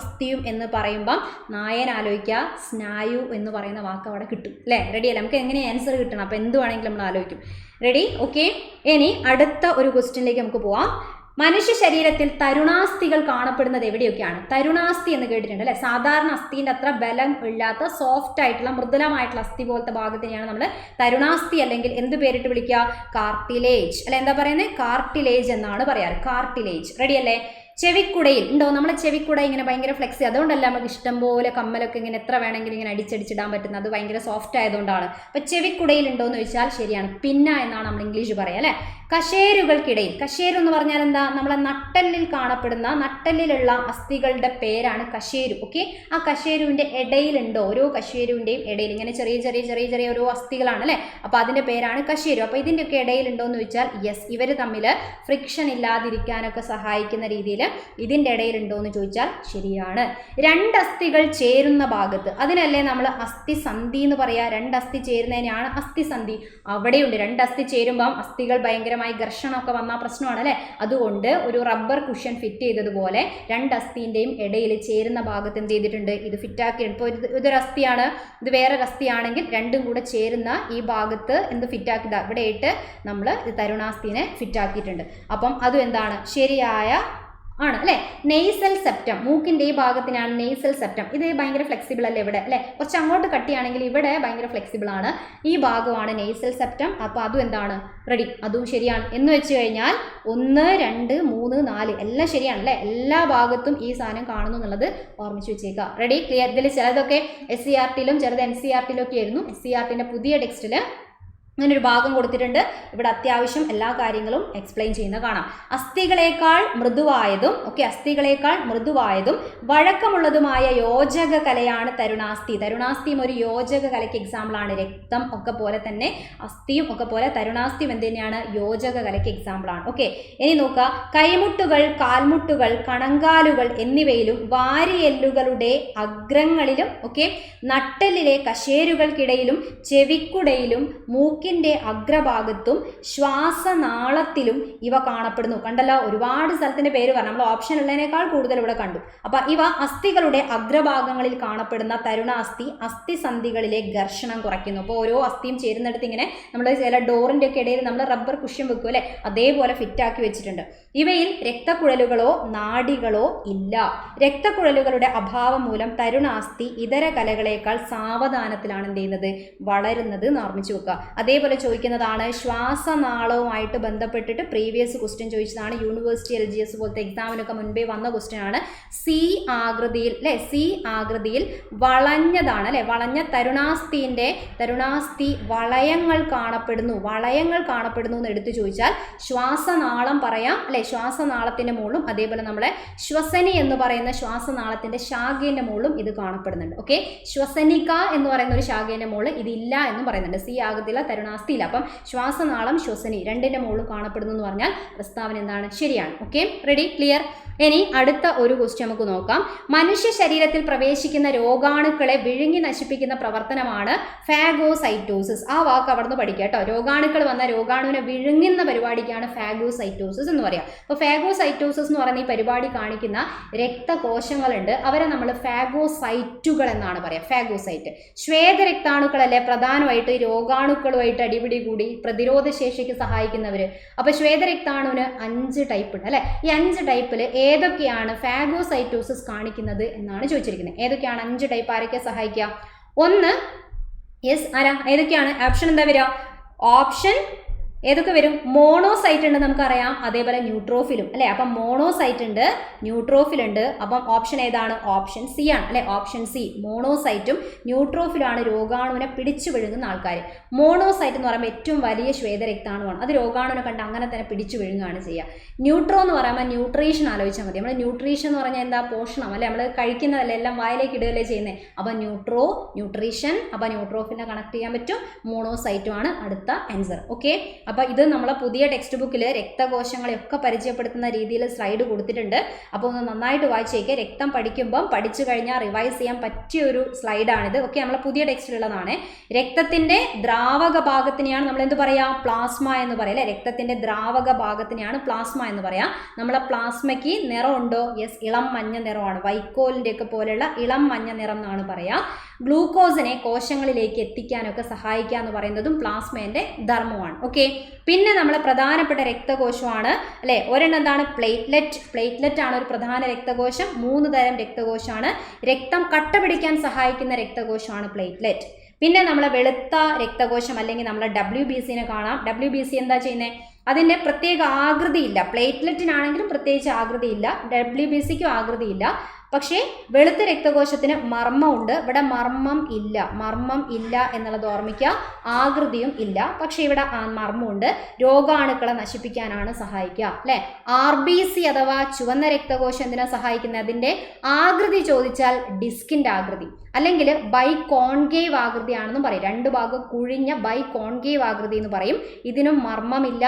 അസ്ഥിയും എന്ന് പറയുമ്പം നായൻ ആലോചിക്കുക, സ്നായു എന്ന് പറയുന്ന വാക്ക് അവിടെ കിട്ടും അല്ലേ. റെഡി അല്ലേ? നമുക്ക് എങ്ങനെ ആൻസർ കിട്ടണം? അപ്പോൾ എന്ത് വേണമെങ്കിലും നമ്മൾ ആലോചിക്കും. റെഡി? ഓക്കെ, ഇനി അടുത്ത ഒരു ക്വസ്റ്റ്യനിലേക്ക് നമുക്ക് പോവാം. മനുഷ്യ ശരീരത്തിൽ തരുണാസ്ഥികൾ കാണപ്പെടുന്നത് എവിടെയൊക്കെയാണ്? തരുണാസ്ഥി എന്ന് കേട്ടിട്ടുണ്ട് അല്ലെ. സാധാരണ അസ്ഥിന്റെ അത്ര ബലം ഇല്ലാത്ത സോഫ്റ്റ് ആയിട്ടുള്ള മൃദുലമായിട്ടുള്ള അസ്ഥി പോലത്തെ ഭാഗത്തിനെയാണ് നമ്മൾ തരുണാസ്ഥി അല്ലെങ്കിൽ എന്ത് പേരിട്ട് വിളിക്കുക? കാർട്ടിലേജ് അല്ലെ. എന്താ പറയുന്നത്? കാർട്ടിലേജ് എന്നാണ് പറയാറ്. കാർട്ടിലേജ്. റെഡി അല്ലേ? ചെവിക്കുടയിൽ ഉണ്ടോ? നമ്മളെ ചെവിക്കുട ഇങ്ങനെ ഭയങ്കര ഫ്ലെക്സി, അതുകൊണ്ടല്ല നമുക്ക് ഇഷ്ടം പോലെ കമ്മലൊക്കെ ഇങ്ങനെ എത്ര വേണമെങ്കിലും ഇങ്ങനെ അടിച്ചടിച്ചിടാൻ പറ്റുന്നത്. അത് ഭയങ്കര സോഫ്റ്റ് ആയതുകൊണ്ടാണ്. അപ്പൊ ചെവിക്കുടയിൽ ഉണ്ടോ എന്ന് ചോദിച്ചാൽ ശരിയാണ്, പിന്ന എന്നാണ് നമ്മൾ ഇംഗ്ലീഷ് പറയാം അല്ലെ. കശേരുകൾക്കിടയിൽ, കശേരു എന്ന് പറഞ്ഞാൽ എന്താ? നമ്മളെ നട്ടെല്ലിൽ കാണപ്പെടുന്ന, നട്ടെല്ലിലുള്ള അസ്ഥികളുടെ പേരാണ് കശേരു. ഓക്കെ, ആ കശേരുവിന്റെ ഇടയിലുണ്ടോ? ഓരോ കശേരുവിന്റെയും ഇടയിൽ ഇങ്ങനെ ചെറിയ ചെറിയ ചെറിയ ചെറിയ ഓരോ അസ്ഥികളാണ് അല്ലെ. അപ്പൊ അതിന്റെ പേരാണ് കശേരു. അപ്പൊ ഇതിന്റെ ഒക്കെ ഇടയിലുണ്ടോ എന്ന് ചോദിച്ചാൽ യെസ്, ഇവര് തമ്മിൽ ഫ്രിക്ഷൻ ഇല്ലാതിരിക്കാനൊക്കെ സഹായിക്കുന്ന രീതിയിൽ ഇതിന്റെ ഇടയിലുണ്ടോ എന്ന് ചോദിച്ചാൽ ശരിയാണ്. 2 അസ്ഥികൾ ചേരുന്ന ഭാഗത്ത്, അതിനല്ലേ നമ്മൾ അസ്ഥിസന്ധി എന്ന് പറയാ. 2 അസ്ഥി ചേരുന്നതിനാണ് അസ്ഥിസന്ധി. അവിടെയുണ്ട് 2 അസ്ഥി ചേരുമ്പം അസ്ഥികൾ ഭയങ്കരമായി ഘർഷണമൊക്കെ വന്ന പ്രശ്നമാണ് അല്ലെ. അതുകൊണ്ട് ഒരു റബ്ബർ കുഷൻ ഫിറ്റ് ചെയ്തതുപോലെ 2 അസ്ഥിന്റെയും ഇടയിൽ ചേരുന്ന ഭാഗത്ത് എന്ത് ചെയ്തിട്ടുണ്ട്? ഇത് ഫിറ്റ് ആക്കിയിട്ടുണ്ട്. ഇപ്പോൾ ഇതൊരു അസ്ഥിയാണ്, ഇത് വേറൊരു അസ്ഥിയാണെങ്കിൽ രണ്ടും കൂടെ ചേരുന്ന ഈ ഭാഗത്ത് എന്ത് ഫിറ്റ് ആക്കിയതാ? ഇവിടെയായിട്ട് നമ്മൾ തരുണാസ്ഥിനെ ഫിറ്റ് ആക്കിയിട്ടുണ്ട്. അപ്പം അതും എന്താണ്? ശരിയായ ആണ് അല്ലെ. നെയ്സൽ സെപ്റ്റം, മൂക്കിന്റെ ഈ ഭാഗത്തിനാണ് നെയ്സൽ സെപ്റ്റം. ഇത് ഭയങ്കര ഫ്ലെക്സിബിൾ അല്ലേ ഇവിടെ അല്ലെ. കുറച്ച് അങ്ങോട്ട് കട്ടിയാണെങ്കിൽ ഇവിടെ ഭയങ്കര ഫ്ലെക്സിബിൾ ആണ്. ഈ ഭാഗമാണ് നെയ്സൽ സെപ്റ്റം. അപ്പൊ അതും എന്താണ്? റെഡി, അതും ശരിയാണ്. എന്ന് വെച്ച് കഴിഞ്ഞാൽ 1, 2, 3, 4 എല്ലാം ശരിയാണ് അല്ലെ. എല്ലാ ഭാഗത്തും ഈ സാധനം കാണുന്നു എന്നുള്ളത് ഓർമ്മിച്ച് വെച്ചേക്കുക. റെഡി? ക്ലിയർ? ഇതിൽ ചിലതൊക്കെ SCERT-ലും ചിലത് NCERT-ലും ഒക്കെ ആയിരുന്നു. SCERT-ന്റെ പുതിയ ടെക്സ്റ്റിൽ അങ്ങനെ ഒരു ഭാഗം കൊടുത്തിട്ടുണ്ട്. ഇവിടെ അത്യാവശ്യം എല്ലാ കാര്യങ്ങളും എക്സ്പ്ലെയിൻ ചെയ്യുന്ന കാണാം. അസ്ഥികളേക്കാൾ മൃദുവായതും അസ്ഥികളേക്കാൾ മൃദുവായതും വഴക്കമുള്ളതുമായ യോജക കലയാണ് തരുണാസ്ഥി. തരുണാസ്ഥിയും ഒരു യോജക കലയ്ക്ക് എക്സാമ്പിൾ ആണ്. രക്തം ഒക്കെ പോലെ തന്നെ അസ്ഥിയും ഒക്കെ പോലെ തരുണാസ്ഥിയും എന്ത് തന്നെയാണ്? യോജക കലയ്ക്ക് എക്സാമ്പിൾ ആണ്. ഓക്കെ, ഇനി നോക്കുക. കൈമുട്ടുകൾ, കാൽമുട്ടുകൾ, കണങ്കാലുകൾ എന്നിവയിലും വാരിയെല്ലുകളുടെ അഗ്രങ്ങളിലും നട്ടെല്ലിലെ കശേരുകൾക്കിടയിലും ചെവിക്കുടയിലും മൂക്കിന്റെ അഗ്രഭാഗത്തും ശ്വാസനാളത്തിലും ഇവ കാണപ്പെടുന്നു. കണ്ടല്ലോ, ഒരുപാട് സ്ഥലത്തിന്റെ പേര് പറഞ്ഞു. നമ്മൾ ഓപ്ഷൻ ഉള്ളതിനേക്കാൾ കൂടുതൽ ഇവിടെ കണ്ടു. അപ്പൊ ഇവ അസ്ഥികളുടെ അഗ്രഭാഗങ്ങളിൽ കാണപ്പെടുന്ന തരുണാസ്ഥി അസ്ഥിസന്ധികളിലെ ഘർഷണം കുറയ്ക്കുന്നു. അപ്പോൾ ഓരോ അസ്ഥിയും ചേരുന്നിടത്ത് ഇങ്ങനെ നമ്മൾ ചില ഡോറിന്റെ ഒക്കെ ഇടയിൽ നമ്മൾ റബ്ബർ കുഷ്യൻ വെക്കും അല്ലെ, അതേപോലെ ഫിറ്റ് ആക്കി വെച്ചിട്ടുണ്ട്. ഇവയിൽ രക്തക്കുഴലുകളോ നാഡികളോ ഇല്ല. രക്തക്കുഴലുകളുടെ അഭാവം മൂലം തരുണാസ്ഥി ഇതര കലകളേക്കാൾ സാവധാനത്തിലാണ് എന്ത് ചെയ്യുന്നത്? വളരുന്നത് എന്ന് ഓർമ്മിച്ചു വെക്കുക. അതേപോലെ ചോദിക്കുന്നതാണ് ശ്വാസനാളവുമായിട്ട് ബന്ധപ്പെട്ടിട്ട് പ്രീവിയസ് ക്വസ്റ്റ്യൻ ചോദിച്ചതാണ്. യൂണിവേഴ്സിറ്റി LGS പോലത്തെ എക്സാമിനൊക്കെ മുൻപേ വന്ന ക്വസ്റ്റ്യൻ ആണ്. സി ആകൃതിയിൽ അല്ലെ, സി ആകൃതിയിൽ വളഞ്ഞതാണ് അല്ലെ. വളഞ്ഞ തരുണാസ്ഥി വളയങ്ങൾ കാണപ്പെടുന്നു. വളയങ്ങൾ കാണപ്പെടുന്നു എന്ന് എടുത്തു ചോദിച്ചാൽ ശ്വാസനാളം പറയാം അല്ലെ. ശ്വാസനാളത്തിന്റെ മുകളിലും അതേപോലെ നമ്മളെ ശ്വസനി എന്ന് പറയുന്ന ശ്വാസനാളത്തിന്റെ ശാഖേന്റെ മുകളിലും ഇത് കാണപ്പെടുന്നുണ്ട്. ഓക്കെ, ശ്വസനിക എന്ന് പറയുന്ന ഒരു ശാഖേന്റെ മുകളിൽ ഇതില്ല എന്ന് പറയുന്നുണ്ട്. സി ആകൃതിയില്ല, തരുണാസ്ഥിയില്ല. അപ്പം ശ്വാസനാളം ശ്വസനി രണ്ടിന്റെ മുകളിൽ കാണപ്പെടുന്നു എന്ന് പറഞ്ഞാൽ പ്രസ്താവന എന്താണ്? ശരിയാണ്. Okay, ready? ക്ലിയർ? ഇനി അടുത്ത ഒരു ക്വസ്റ്റ്യൻ നമുക്ക് നോക്കാം. മനുഷ്യ ശരീരത്തിൽ പ്രവേശിക്കുന്ന രോഗാണുക്കളെ വിഴുങ്ങി നശിപ്പിക്കുന്ന പ്രവർത്തനമാണ് ഫാഗോസൈറ്റോസിസ്. ആ വാക്ക് അവിടെ നിന്ന് പഠിക്കുക കേട്ടോ. രോഗാണുക്കൾ വന്ന രോഗാണുവിനെ വിഴുങ്ങുന്ന പരിപാടിക്കാണ് ഫാഗോസൈറ്റോസിസ് എന്ന് പറയാം. അപ്പോൾ ഫാഗോസൈറ്റോസിസ് എന്ന് പറയുന്ന ഈ പരിപാടി കാണിക്കുന്ന രക്തകോശങ്ങളുണ്ട്, അവരെ നമ്മൾ ഫാഗോസൈറ്റുകൾ എന്നാണ് പറയാം. ഫാഗോസൈറ്റ് ശ്വേതരക്താണുക്കളല്ലേ പ്രധാനമായിട്ട് ഈ രോഗാണുക്കളുമായിട്ട് അടിപിടി കൂടി പ്രതിരോധ ശേഷിക്ക് സഹായിക്കുന്നവർ. അപ്പോൾ ശ്വേതരക്താണുവിന് 5 ടൈപ്പ് ഉണ്ട് അല്ലെ. ഈ 5 ടൈപ്പിൽ ഏതൊക്കെയാണ് ഫാഗോസൈറ്റോസിസ് കാണിക്കുന്നത് എന്നാണ് ചോദിച്ചിരിക്കുന്നത്. ഏതൊക്കെയാണ് 5 ടൈപ്പ്? ആരൊക്കെ സഹായിക്കുക? 1 യെസ്, ആരാ? ഏതൊക്കെയാണ്? ഓപ്ഷൻ എന്താ വരിക? ഓപ്ഷൻ ഏതൊക്കെ വരും? മോണോസൈറ്റ് ഉണ്ട് നമുക്കറിയാം, അതേപോലെ ന്യൂട്രോഫിലും അല്ലെ. അപ്പം മോണോസൈറ്റ് ഉണ്ട്, ന്യൂട്രോഫിൽ ഉണ്ട്. അപ്പം ഓപ്ഷൻ ഏതാണ്? ഓപ്ഷൻ സി ആണ് അല്ലെ. ഓപ്ഷൻ സി, മോണോസൈറ്റും ന്യൂട്രോഫിലാണ് രോഗാണുവിനെ പിടിച്ചു വിഴുങ്ങുന്ന ആൾക്കാർ. മോണോസൈറ്റ് എന്ന് പറയുമ്പോൾ ഏറ്റവും വലിയ ശ്വേതരക്താണുവാണ്. അത് രോഗാണുവിനെ കണ്ട് അങ്ങനെ തന്നെ പിടിച്ചു വിഴുങ്ങുകയാണ് ചെയ്യുക. ന്യൂട്രോ എന്ന് പറയുമ്പോൾ ന്യൂട്രീഷൻ ആലോചിച്ചാൽ മതി. നമ്മൾ ന്യൂട്രീഷൻ എന്ന് പറഞ്ഞാൽ എന്താ? പോഷണം അല്ലെ. നമ്മൾ കഴിക്കുന്നതല്ലേ, എല്ലാം വായിലേക്ക് ഇടുകയല്ലേ ചെയ്യുന്നത്. അപ്പം ന്യൂട്രോ, ന്യൂട്രീഷൻ. അപ്പം ന്യൂട്രോഫിനെ കണക്ട് ചെയ്യാൻ പറ്റും. മോണോസൈറ്റും ആണ് അടുത്ത ആൻസർ. ഓക്കെ, അപ്പോൾ ഇത് നമ്മളെ പുതിയ ടെക്സ്റ്റ് ബുക്കിൽ രക്തകോശങ്ങളെയൊക്കെ പരിചയപ്പെടുത്തുന്ന രീതിയിൽ സ്ലൈഡ് കൊടുത്തിട്ടുണ്ട്. അപ്പോൾ ഒന്ന് നന്നായിട്ട് വായിച്ചേക്കുക. രക്തം പഠിക്കുമ്പം പഠിച്ചു കഴിഞ്ഞാൽ റിവൈസ് ചെയ്യാൻ പറ്റിയ ഒരു സ്ലൈഡാണിത്. ഓക്കെ, നമ്മളെ പുതിയ ടെക്സ്റ്റിലുള്ളതാണ്. രക്തത്തിൻ്റെ ദ്രാവക ഭാഗത്തിനെയാണ് നമ്മൾ എന്ത് പറയുക? പ്ലാസ്മ എന്ന് പറയാം അല്ലേ. രക്തത്തിൻ്റെ ദ്രാവക ഭാഗത്തിനെയാണ് പ്ലാസ്മ എന്ന് പറയാം. നമ്മളെ പ്ലാസ്മയ്ക്ക് നിറമുണ്ടോ? യെസ്, ഇളം മഞ്ഞ നിറമാണ്. വൈക്കോലിൻ്റെ ഒക്കെ പോലെയുള്ള ഇളം മഞ്ഞ നിറം എന്നാണ് പറയുക. ഗ്ലൂക്കോസിനെ കോശങ്ങളിലേക്ക് എത്തിക്കാനൊക്കെ സഹായിക്കുക എന്ന് പറയുന്നതും പ്ലാസ്മേൻ്റെ ധർമ്മമാണ്. ഓക്കെ, പിന്നെ നമ്മളെ പ്രധാനപ്പെട്ട രക്തകോശമാണ് അല്ലേ. ഒരെണ്ണം എന്താണ്? പ്ലേറ്റ്ലെറ്റ് ആണ് ഒരു പ്രധാന രക്തകോശം. 3 തരം രക്തകോശമാണ്. രക്തം കട്ട പിടിക്കാൻ സഹായിക്കുന്ന രക്തകോശമാണ് പ്ലേറ്റ്ലെറ്റ്. പിന്നെ നമ്മളെ വെളുത്ത രക്തകോശം അല്ലെങ്കിൽ നമ്മളെ WBCനെ കാണാം. WBC എന്താ ചെയ്യുന്നത്? അതിൻ്റെ പ്രത്യേക ആകൃതിയില്ല. പ്ലേറ്റ്ലെറ്റിനാണെങ്കിലും പ്രത്യേകിച്ച് ആകൃതിയില്ല, WBCക്കും ആകൃതിയില്ല. പക്ഷേ വെളുത്ത രക്തകോശത്തിന് മർമ്മമുണ്ട്. ഇവിടെ മർമ്മം ഇല്ല എന്നുള്ളത് ഓർമ്മിക്കുക. ആകൃതിയും ഇല്ല, പക്ഷേ ഇവിടെ മർമ്മമുണ്ട്. രോഗാണുക്കളെ നശിപ്പിക്കാനാണ് സഹായിക്കുക അല്ലേ. RBC അഥവാ ചുവന്ന രക്തകോശം എന്തിനാ സഹായിക്കുന്നത്? അതിൻ്റെ ആകൃതി ചോദിച്ചാൽ ഡിസ്കിൻ്റെ ആകൃതി അല്ലെങ്കിൽ ബൈകോൺകേവ് ആകൃതിയാണെന്നും പറയും. 2 ഭാഗം കുഴിഞ്ഞ ബൈകോൺകേവ് ആകൃതി എന്ന് പറയും. ഇതിനും മർമ്മമില്ല.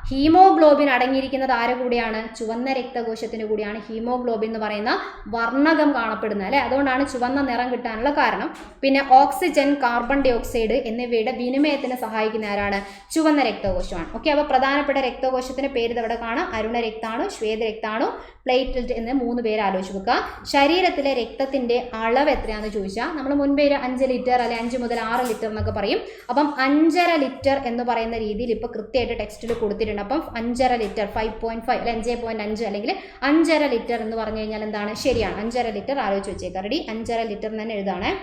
ഹീമോഗ്ലോബിൻ അടങ്ങിയിരിക്കുന്നത് ആരെ കൂടിയാണ്? ചുവന്ന രക്തകോശത്തിന് കൂടിയാണ് ഹീമോഗ്ലോബിൻ എന്ന് പറയുന്ന വർണ്ണകം കാണപ്പെടുന്നത് അല്ലേ. അതുകൊണ്ടാണ് ചുവന്ന നിറം കിട്ടാനുള്ള കാരണം. പിന്നെ ഓക്സിജൻ, കാർബൺ ഡൈ ഓക്സൈഡ് എന്നിവയുടെ വിനിമയത്തിന് സഹായിക്കുന്ന ആരാണ്? ചുവന്ന രക്തകോശമാണ്. ഓക്കെ, അപ്പോൾ പ്രധാനപ്പെട്ട രക്തകോശത്തിന്റെ പേര് ഇവിടെ കാണാം. അരുണ രക്താണു, ശ്വേത രക്താണു, പ്ലേറ്റ്ലെറ്റ് എന്ന് 3 പേര് ആലോചിച്ച് വെക്കുക. ശരീരത്തിലെ രക്തത്തിന്റെ അളവ് എത്രയാണെന്ന് ചോദിച്ചാൽ നമ്മൾ മുൻപേ 5 ലിറ്റർ അല്ലെ 5 മുതൽ 6 ലിറ്റർ എന്നൊക്കെ പറയും. അപ്പം 5.5 ലിറ്റർ എന്ന് പറയുന്ന രീതിയിൽ ഇപ്പോൾ കൃത്യമായിട്ട് ടെക്സ്റ്റിൽ കൊടുത്തിട്ടുണ്ട്. അപ്പം 5.5 ലിറ്റർ 5.5 അല്ലെ 5.5 അല്ലെങ്കിൽ 5.5 ലിറ്റർ എന്ന് പറഞ്ഞു കഴിഞ്ഞാൽ എന്താണ്? ശരിയാണ്, 5.5 ലിറ്റർ ആലോചിച്ച് വെച്ചേക്കാം. റെഡി? 5.5 ലിറ്റർ തന്നെ എഴുതാണേ.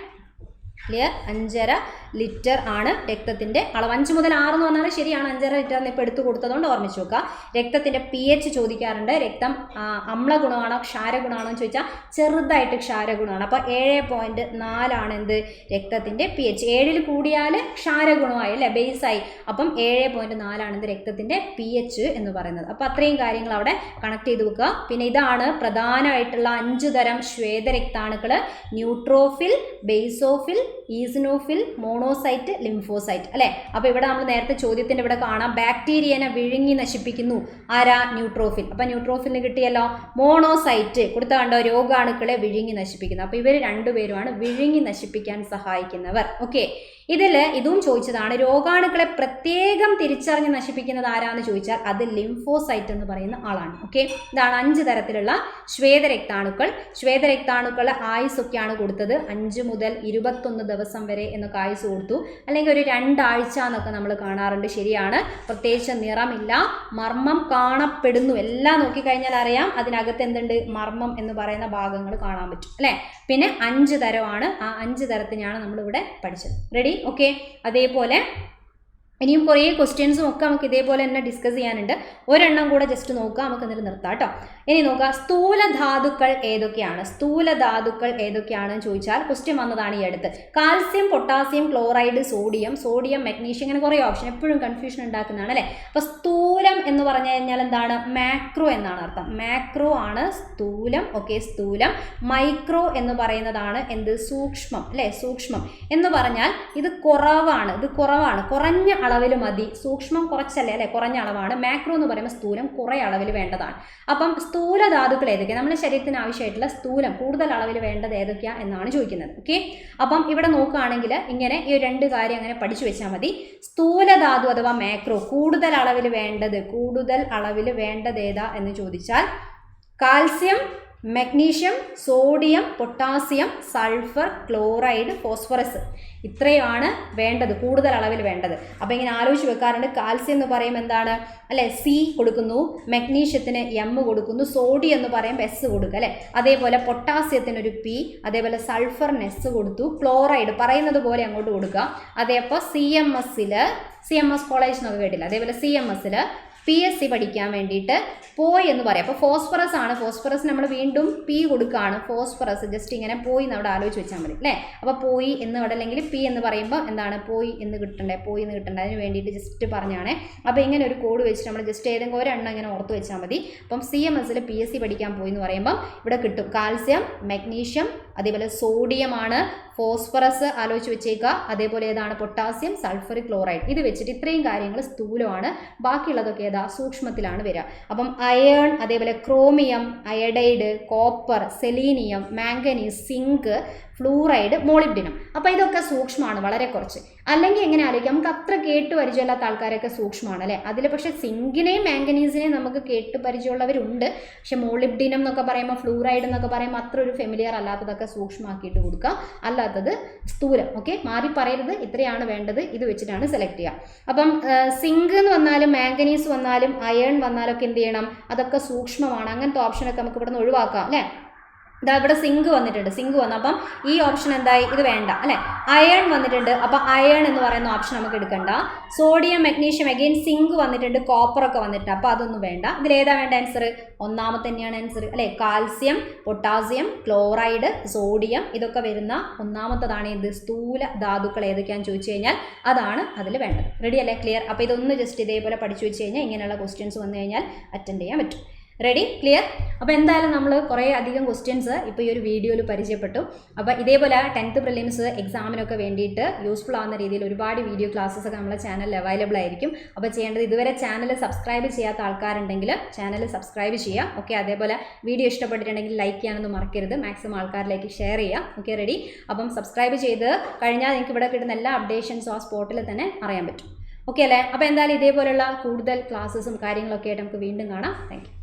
ക്ലിയർ? 5.5 ലിറ്റർ ആണ് രക്തത്തിൻ്റെ അളവ്. 5 മുതൽ 6 എന്ന് പറഞ്ഞാൽ ശരിയാണ്. 5.5 ലിറ്റർ എന്ന് ഇപ്പോൾ എടുത്തു കൊടുത്തതുകൊണ്ട് ഓർമ്മിച്ച് വെക്കുക. രക്തത്തിൻ്റെ pH ചോദിക്കാറുണ്ട്. രക്തം അമ്ലഗുണമാണോ ക്ഷാരഗുണമാണോ എന്ന് ചോദിച്ചാൽ ചെറുതായിട്ട് ക്ഷാരഗുണമാണ്. അപ്പോൾ 7.4 ആണ് എന്ത്? രക്തത്തിൻ്റെ pH. 7ൽ കൂടിയാൽ ക്ഷാരഗുണമായി അല്ലേ, ബേസായി. അപ്പം 7.4 ആണ് എന്ത്? രക്തത്തിൻ്റെ pH എന്ന് പറയുന്നത്. അപ്പോൾ അത്രയും കാര്യങ്ങൾ അവിടെ കണക്ട് ചെയ്ത് വെക്കുക. പിന്നെ ഇതാണ് പ്രധാനമായിട്ടുള്ള 5 തരം ശ്വേതരക്താണുക്കൾ: neutrophil, basophil, eosinophil, monocyte, lymphocyte അല്ലേ. അപ്പോൾ ഇവിടെ നമ്മൾ നേരത്തെ ചോദ്യത്തിൻ്റെ ഇവിടെ കാണാം, ബാക്ടീരിയനെ വിഴുങ്ങി നശിപ്പിക്കുന്നു ആരാ? ന്യൂട്രോഫിൽ. അപ്പോൾ ന്യൂട്രോഫിലിന് കിട്ടിയല്ലോ. മോണോസൈറ്റ് കൊടുത്ത കണ്ടോ? രോഗാണുക്കളെ വിഴുങ്ങി നശിപ്പിക്കുന്നു. അപ്പോൾ ഇവർ 2 പേരുമാണ് വിഴുങ്ങി നശിപ്പിക്കാൻ സഹായിക്കുന്നവർ. ഓക്കെ, ഇതും ചോദിച്ചതാണ്. രോഗാണുക്കളെ പ്രത്യേകം തിരിച്ചറിഞ്ഞ് നശിപ്പിക്കുന്നത് ആരാന്ന് ചോദിച്ചാൽ അത് ലിംഫോസൈറ്റ് എന്ന് പറയുന്ന ആളാണ്. ഓക്കെ, ഇതാണ് 5 തരത്തിലുള്ള ശ്വേതരക്താണുക്കൾ. ശ്വേതരക്താണുക്കളുടെ ആയുസ്സൊക്കെയാണ് കൊടുത്തത്. 5 മുതൽ 21 ദിവസം വരെ എന്നൊക്കെ ആയുസ് കൊടുത്തു. അല്ലെങ്കിൽ ഒരു 2 ആഴ്ച എന്നൊക്കെ നമ്മൾ കാണാറുണ്ട്. ശരിയാണ്, പ്രത്യേകിച്ച് നിറമില്ല, മർമ്മം കാണപ്പെടുന്നു. എല്ലാം നോക്കിക്കഴിഞ്ഞാൽ അറിയാം അതിനകത്ത് എന്തുണ്ട്? മർമ്മം എന്ന് പറയുന്ന ഭാഗങ്ങൾ കാണാൻ പറ്റും അല്ലേ. പിന്നെ 5 തരമാണ്. ആ 5 തരത്തിനെയാണ് നമ്മളിവിടെ പഠിച്ചത്. റെഡി? ഓക്കെ, അതേപോലെ ഇനിയും കുറേ ക്വസ്റ്റ്യൻസും ഒക്കെ നമുക്ക് ഇതേപോലെ തന്നെ ഡിസ്കസ് ചെയ്യാനുണ്ട്. ഒരെണ്ണം കൂടെ ജസ്റ്റ് നോക്കുക, നമുക്ക് എന്നിട്ട് നിർത്താം കേട്ടോ. ഇനി നോക്കുക, സ്ഥൂലധാതുക്കൾ ഏതൊക്കെയാണ്? സ്ഥൂലധാതുക്കൾ ഏതൊക്കെയാണെന്ന് ചോദിച്ചാൽ ക്വസ്റ്റ്യൻ വന്നതാണ് ഈ അടുത്ത്. Calcium, potassium, chloride, sodium, magnesium, ഇങ്ങനെ കുറേ ഓപ്ഷൻ, എപ്പോഴും കൺഫ്യൂഷൻ ഉണ്ടാക്കുന്നതാണ് അല്ലേ. അപ്പോൾ സ്ഥൂലം എന്ന് പറഞ്ഞു കഴിഞ്ഞാൽ എന്താണ്? മാക്രോ എന്നാണ് അർത്ഥം. മാക്രോ ആണ് സ്ഥൂലം. ഓക്കെ, സ്ഥൂലം. മൈക്രോ എന്ന് പറയുന്നതാണ് എന്ത്? സൂക്ഷ്മം അല്ലേ. സൂക്ഷ്മം എന്ന് പറഞ്ഞാൽ ഇത് കുറവാണ്, കുറഞ്ഞ അളവിൽ മതി. സൂക്ഷ്മം കുറച്ചല്ലേ അല്ലേ, കുറഞ്ഞ അളവാണ്. മാക്രോ എന്ന് പറയുമ്പോൾ സ്ഥൂലം കുറേ അളവിൽ വേണ്ടതാണ്. അപ്പം സ്ഥൂലധാതുക്കൾ ഏതൊക്കെയാണ്? നമ്മുടെ ശരീരത്തിന് ആവശ്യമായിട്ടുള്ള സ്ഥൂലം കൂടുതൽ അളവിൽ വേണ്ടത് ഏതൊക്കെയാണ് എന്നാണ് ചോദിക്കുന്നത്. ഓക്കെ, അപ്പം ഇവിടെ നോക്കുകയാണെങ്കിൽ ഇങ്ങനെ ഈ 2 കാര്യം അങ്ങനെ പഠിച്ചു വെച്ചാൽ മതി. സ്ഥൂലധാതു അഥവാ മാക്രോ കൂടുതൽ അളവിൽ വേണ്ടത് ഏതാ എന്ന് ചോദിച്ചാൽ calcium, magnesium, sodium, potassium, sulphur, chloride, phosphorus, ഇത്രയാണ് വേണ്ടത്, കൂടുതൽ അളവിൽ വേണ്ടത്. അപ്പോൾ ഇങ്ങനെ ആലോചിച്ച് വെക്കാറുണ്ട്. കാൽസ്യം എന്ന് പറയുമ്പോൾ എന്താണ് അല്ലേ? C കൊടുക്കുന്നു, മഗ്നീഷ്യത്തിന് M കൊടുക്കുന്നു, സോഡിയം എന്ന് പറയുമ്പോൾ S കൊടുക്കുക അല്ലേ. അതേപോലെ പൊട്ടാസ്യത്തിനൊരു P, അതേപോലെ സൾഫറിന് S കൊടുത്തു, ക്ലോറൈഡ് പറയുന്നത് പോലെ അങ്ങോട്ട് കൊടുക്കുക. അതേപോലെ CMS കോളേജ് എന്നൊക്കെ കേട്ടില്ല. അതേപോലെ CMS PSC പഠിക്കാൻ വേണ്ടിയിട്ട് പോയി എന്ന് പറയാം. അപ്പോൾ ഫോസ്ഫറസ് ആണ്, ഫോസ്ഫറസ് നമ്മൾ വീണ്ടും P കൊടുക്കുകയാണ്. ഫോസ്ഫറസ് ജസ്റ്റ് ഇങ്ങനെ പോയി എന്ന് അവിടെ ആലോചിച്ച് വെച്ചാൽ മതി അല്ലേ. അപ്പോൾ പോയി എന്ന് അവിടെ അല്ലെങ്കിൽ P എന്ന് പറയുമ്പോൾ എന്താണ് പോയി എന്ന് കിട്ടണ്ടേ, അതിന് വേണ്ടിയിട്ട് ജസ്റ്റ് പറഞ്ഞാണേ. അപ്പോൾ ഇങ്ങനെ ഒരു കോഡ് വെച്ചിട്ട് നമ്മൾ ജസ്റ്റ് ഏതെങ്കിലും ഒരെണ്ണം ഇങ്ങനെ ഓർത്ത് വെച്ചാൽ മതി. അപ്പം CMSൽ PSC പഠിക്കാൻ പോയി എന്ന് പറയുമ്പോൾ ഇവിടെ കിട്ടും കാൽസ്യം, മഗ്നീഷ്യം, അതേപോലെ സോഡിയം ആണ്, ഫോസ്ഫറസ് ആലോചിച്ച് വെച്ചേക്കുക, അതേപോലെ ഏതാണ് പൊട്ടാസ്യം, സൾഫറിക് ക്ലോറൈഡ്. ഇത് വെച്ചിട്ട് ഇത്രയും കാര്യങ്ങൾ സ്ഥൂലമാണ്, ബാക്കിയുള്ളതൊക്കെ ഏതാ സൂക്ഷ്മത്തിലാണ് വരിക. അപ്പം അയേൺ, അതേപോലെ chromium, iodide, copper, selenium, manganese, zinc, fluoride, molybdenum. അപ്പോൾ ഇതൊക്കെ സൂക്ഷ്മമാണ് വളരെ കുറച്ച്. അല്ലെങ്കിൽ എങ്ങനെ ആലോചിക്കാം, നമുക്ക് അത്ര കേട്ട് പരിചയമില്ലാത്ത ആൾക്കാരൊക്കെ സൂക്ഷ്മമാണ് അല്ലേ. അതിൽ പക്ഷേ സിങ്കിനെയും മാംഗനീസിനെയും നമുക്ക് കേട്ട് പരിചയമുള്ളവരുണ്ട്. പക്ഷെ മോളിബ്ഡിനം എന്നൊക്കെ പറയുമ്പോൾ, ഫ്ലൂറൈഡ് എന്നൊക്കെ പറയുമ്പോൾ അത്ര ഒരു ഫെമിലിയർ അല്ലാത്തതൊക്കെ സൂക്ഷ്മമാക്കിയിട്ട് കൊടുക്കുക, അല്ലാത്തത് സ്ഥൂലം. ഓക്കെ, മാറി പറയരുത്, ഇത്രയാണ് വേണ്ടത്, ഇത് വെച്ചിട്ടാണ് സെലക്ട് ചെയ്യുക. അപ്പം സിങ്ക് എന്ന് വന്നാലും മാംഗനീസ് വന്നാലും അയേൺ വന്നാലൊക്കെ എന്ത് ചെയ്യണം, അതൊക്കെ സൂക്ഷ്മമാണ്. അങ്ങനത്തെ ഓപ്ഷനൊക്കെ നമുക്ക് ഇവിടെ നിന്ന് ഒഴിവാക്കാം അല്ലേ. ഇതാ ഇവിടെ സിങ്ക് വന്നിട്ടുണ്ട്, സിങ്ക് വന്നു, അപ്പം ഈ ഓപ്ഷൻ എന്തായി, ഇത് വേണ്ട അല്ലേ. അയേൺ വന്നിട്ടുണ്ട്, അപ്പം അയേൺ എന്ന് പറയുന്ന ഓപ്ഷൻ നമുക്ക് എടുക്കണ്ട. സോഡിയം, മഗ്നീഷ്യം, അഗെയിൻ സിങ്ക് വന്നിട്ടുണ്ട്, കോപ്പറൊക്കെ വന്നിട്ടുണ്ട്, അപ്പോൾ അതൊന്നും വേണ്ട. ഇതിലേതാ വേണ്ട ആൻസർ, ഒന്നാമത്തെ തന്നെയാണ് ആൻസർ അല്ലേ. കാൽസ്യം, പൊട്ടാസ്യം, ക്ലോറൈഡ്, സോഡിയം, ഇതൊക്കെ വരുന്ന ഒന്നാമത്തതാണ് ഇത് സ്ഥൂല ധാതുക്കൾ ഏതൊക്കെയാണെന്ന് ചോദിച്ചു കഴിഞ്ഞാൽ അതാണ് അതിൽ വേണ്ടത്. റെഡി അല്ലേ, ക്ലിയർ. അപ്പോൾ ഇതൊന്ന് ജസ്റ്റ് ഇതേപോലെ പഠിച്ചു വെച്ച് കഴിഞ്ഞാൽ ഇങ്ങനെയുള്ള ക്വസ്റ്റ്യൻസ് വന്നു കഴിഞ്ഞാൽ അറ്റൻഡ് ചെയ്യാൻ പറ്റും. Ready, clear. അപ്പോൾ എന്തായാലും നമ്മൾ കുറേ അധികം ക്വസ്റ്റ്യൻസ് ഇപ്പോൾ ഈ ഒരു വീഡിയോയിൽ പരിചയപ്പെട്ടു. അപ്പോൾ ഇതേപോലെ 10th പ്രിലിംസ് എക്സാമിനൊക്കെ വേണ്ടിയിട്ട് യൂസ്ഫുൾ ആവുന്ന രീതിയിൽ ഒരുപാട് വീഡിയോ ക്ലാസ്സസ് ഒക്കെ നമ്മുടെ ചാനലിൽ അവൈലബിൾ ആയിരിക്കും. അപ്പോൾ ചെയ്യേണ്ടത്, ഇതുവരെ ചാനൽ സബ്സ്ക്രൈബ് ചെയ്യാത്ത ആൾക്കാരുണ്ടെങ്കിൽ ചാനൽ സബ്സ്ക്രൈബ് ചെയ്യുക. ഓക്കെ, അതേപോലെ വീഡിയോ ഇഷ്ടപ്പെട്ടിട്ടുണ്ടെങ്കിൽ ലൈക്ക് ചെയ്യാനൊന്നും മറക്കരുത്, മാക്സിമം ആൾക്കാരിലേക്ക് ഷെയർ ചെയ്യുക. Okay, ready. അപ്പം സബ്സ്ക്രൈബ് ചെയ്ത് കഴിഞ്ഞാൽ നിങ്ങൾക്ക് ഇവിടെ കിട്ടുന്ന എല്ലാ അപ്ഡേഷൻസും ആ സ്പോട്ടിൽ തന്നെ അറിയാൻ പറ്റും. ഓക്കെ അല്ലേ. അപ്പോൾ എന്തായാലും ഇതേപോലെയുള്ള കൂടുതൽ ക്ലാസ്സസും കാര്യങ്ങളൊക്കെ ആയിട്ട് നമുക്ക് വീണ്ടും കാണാം. Thank you.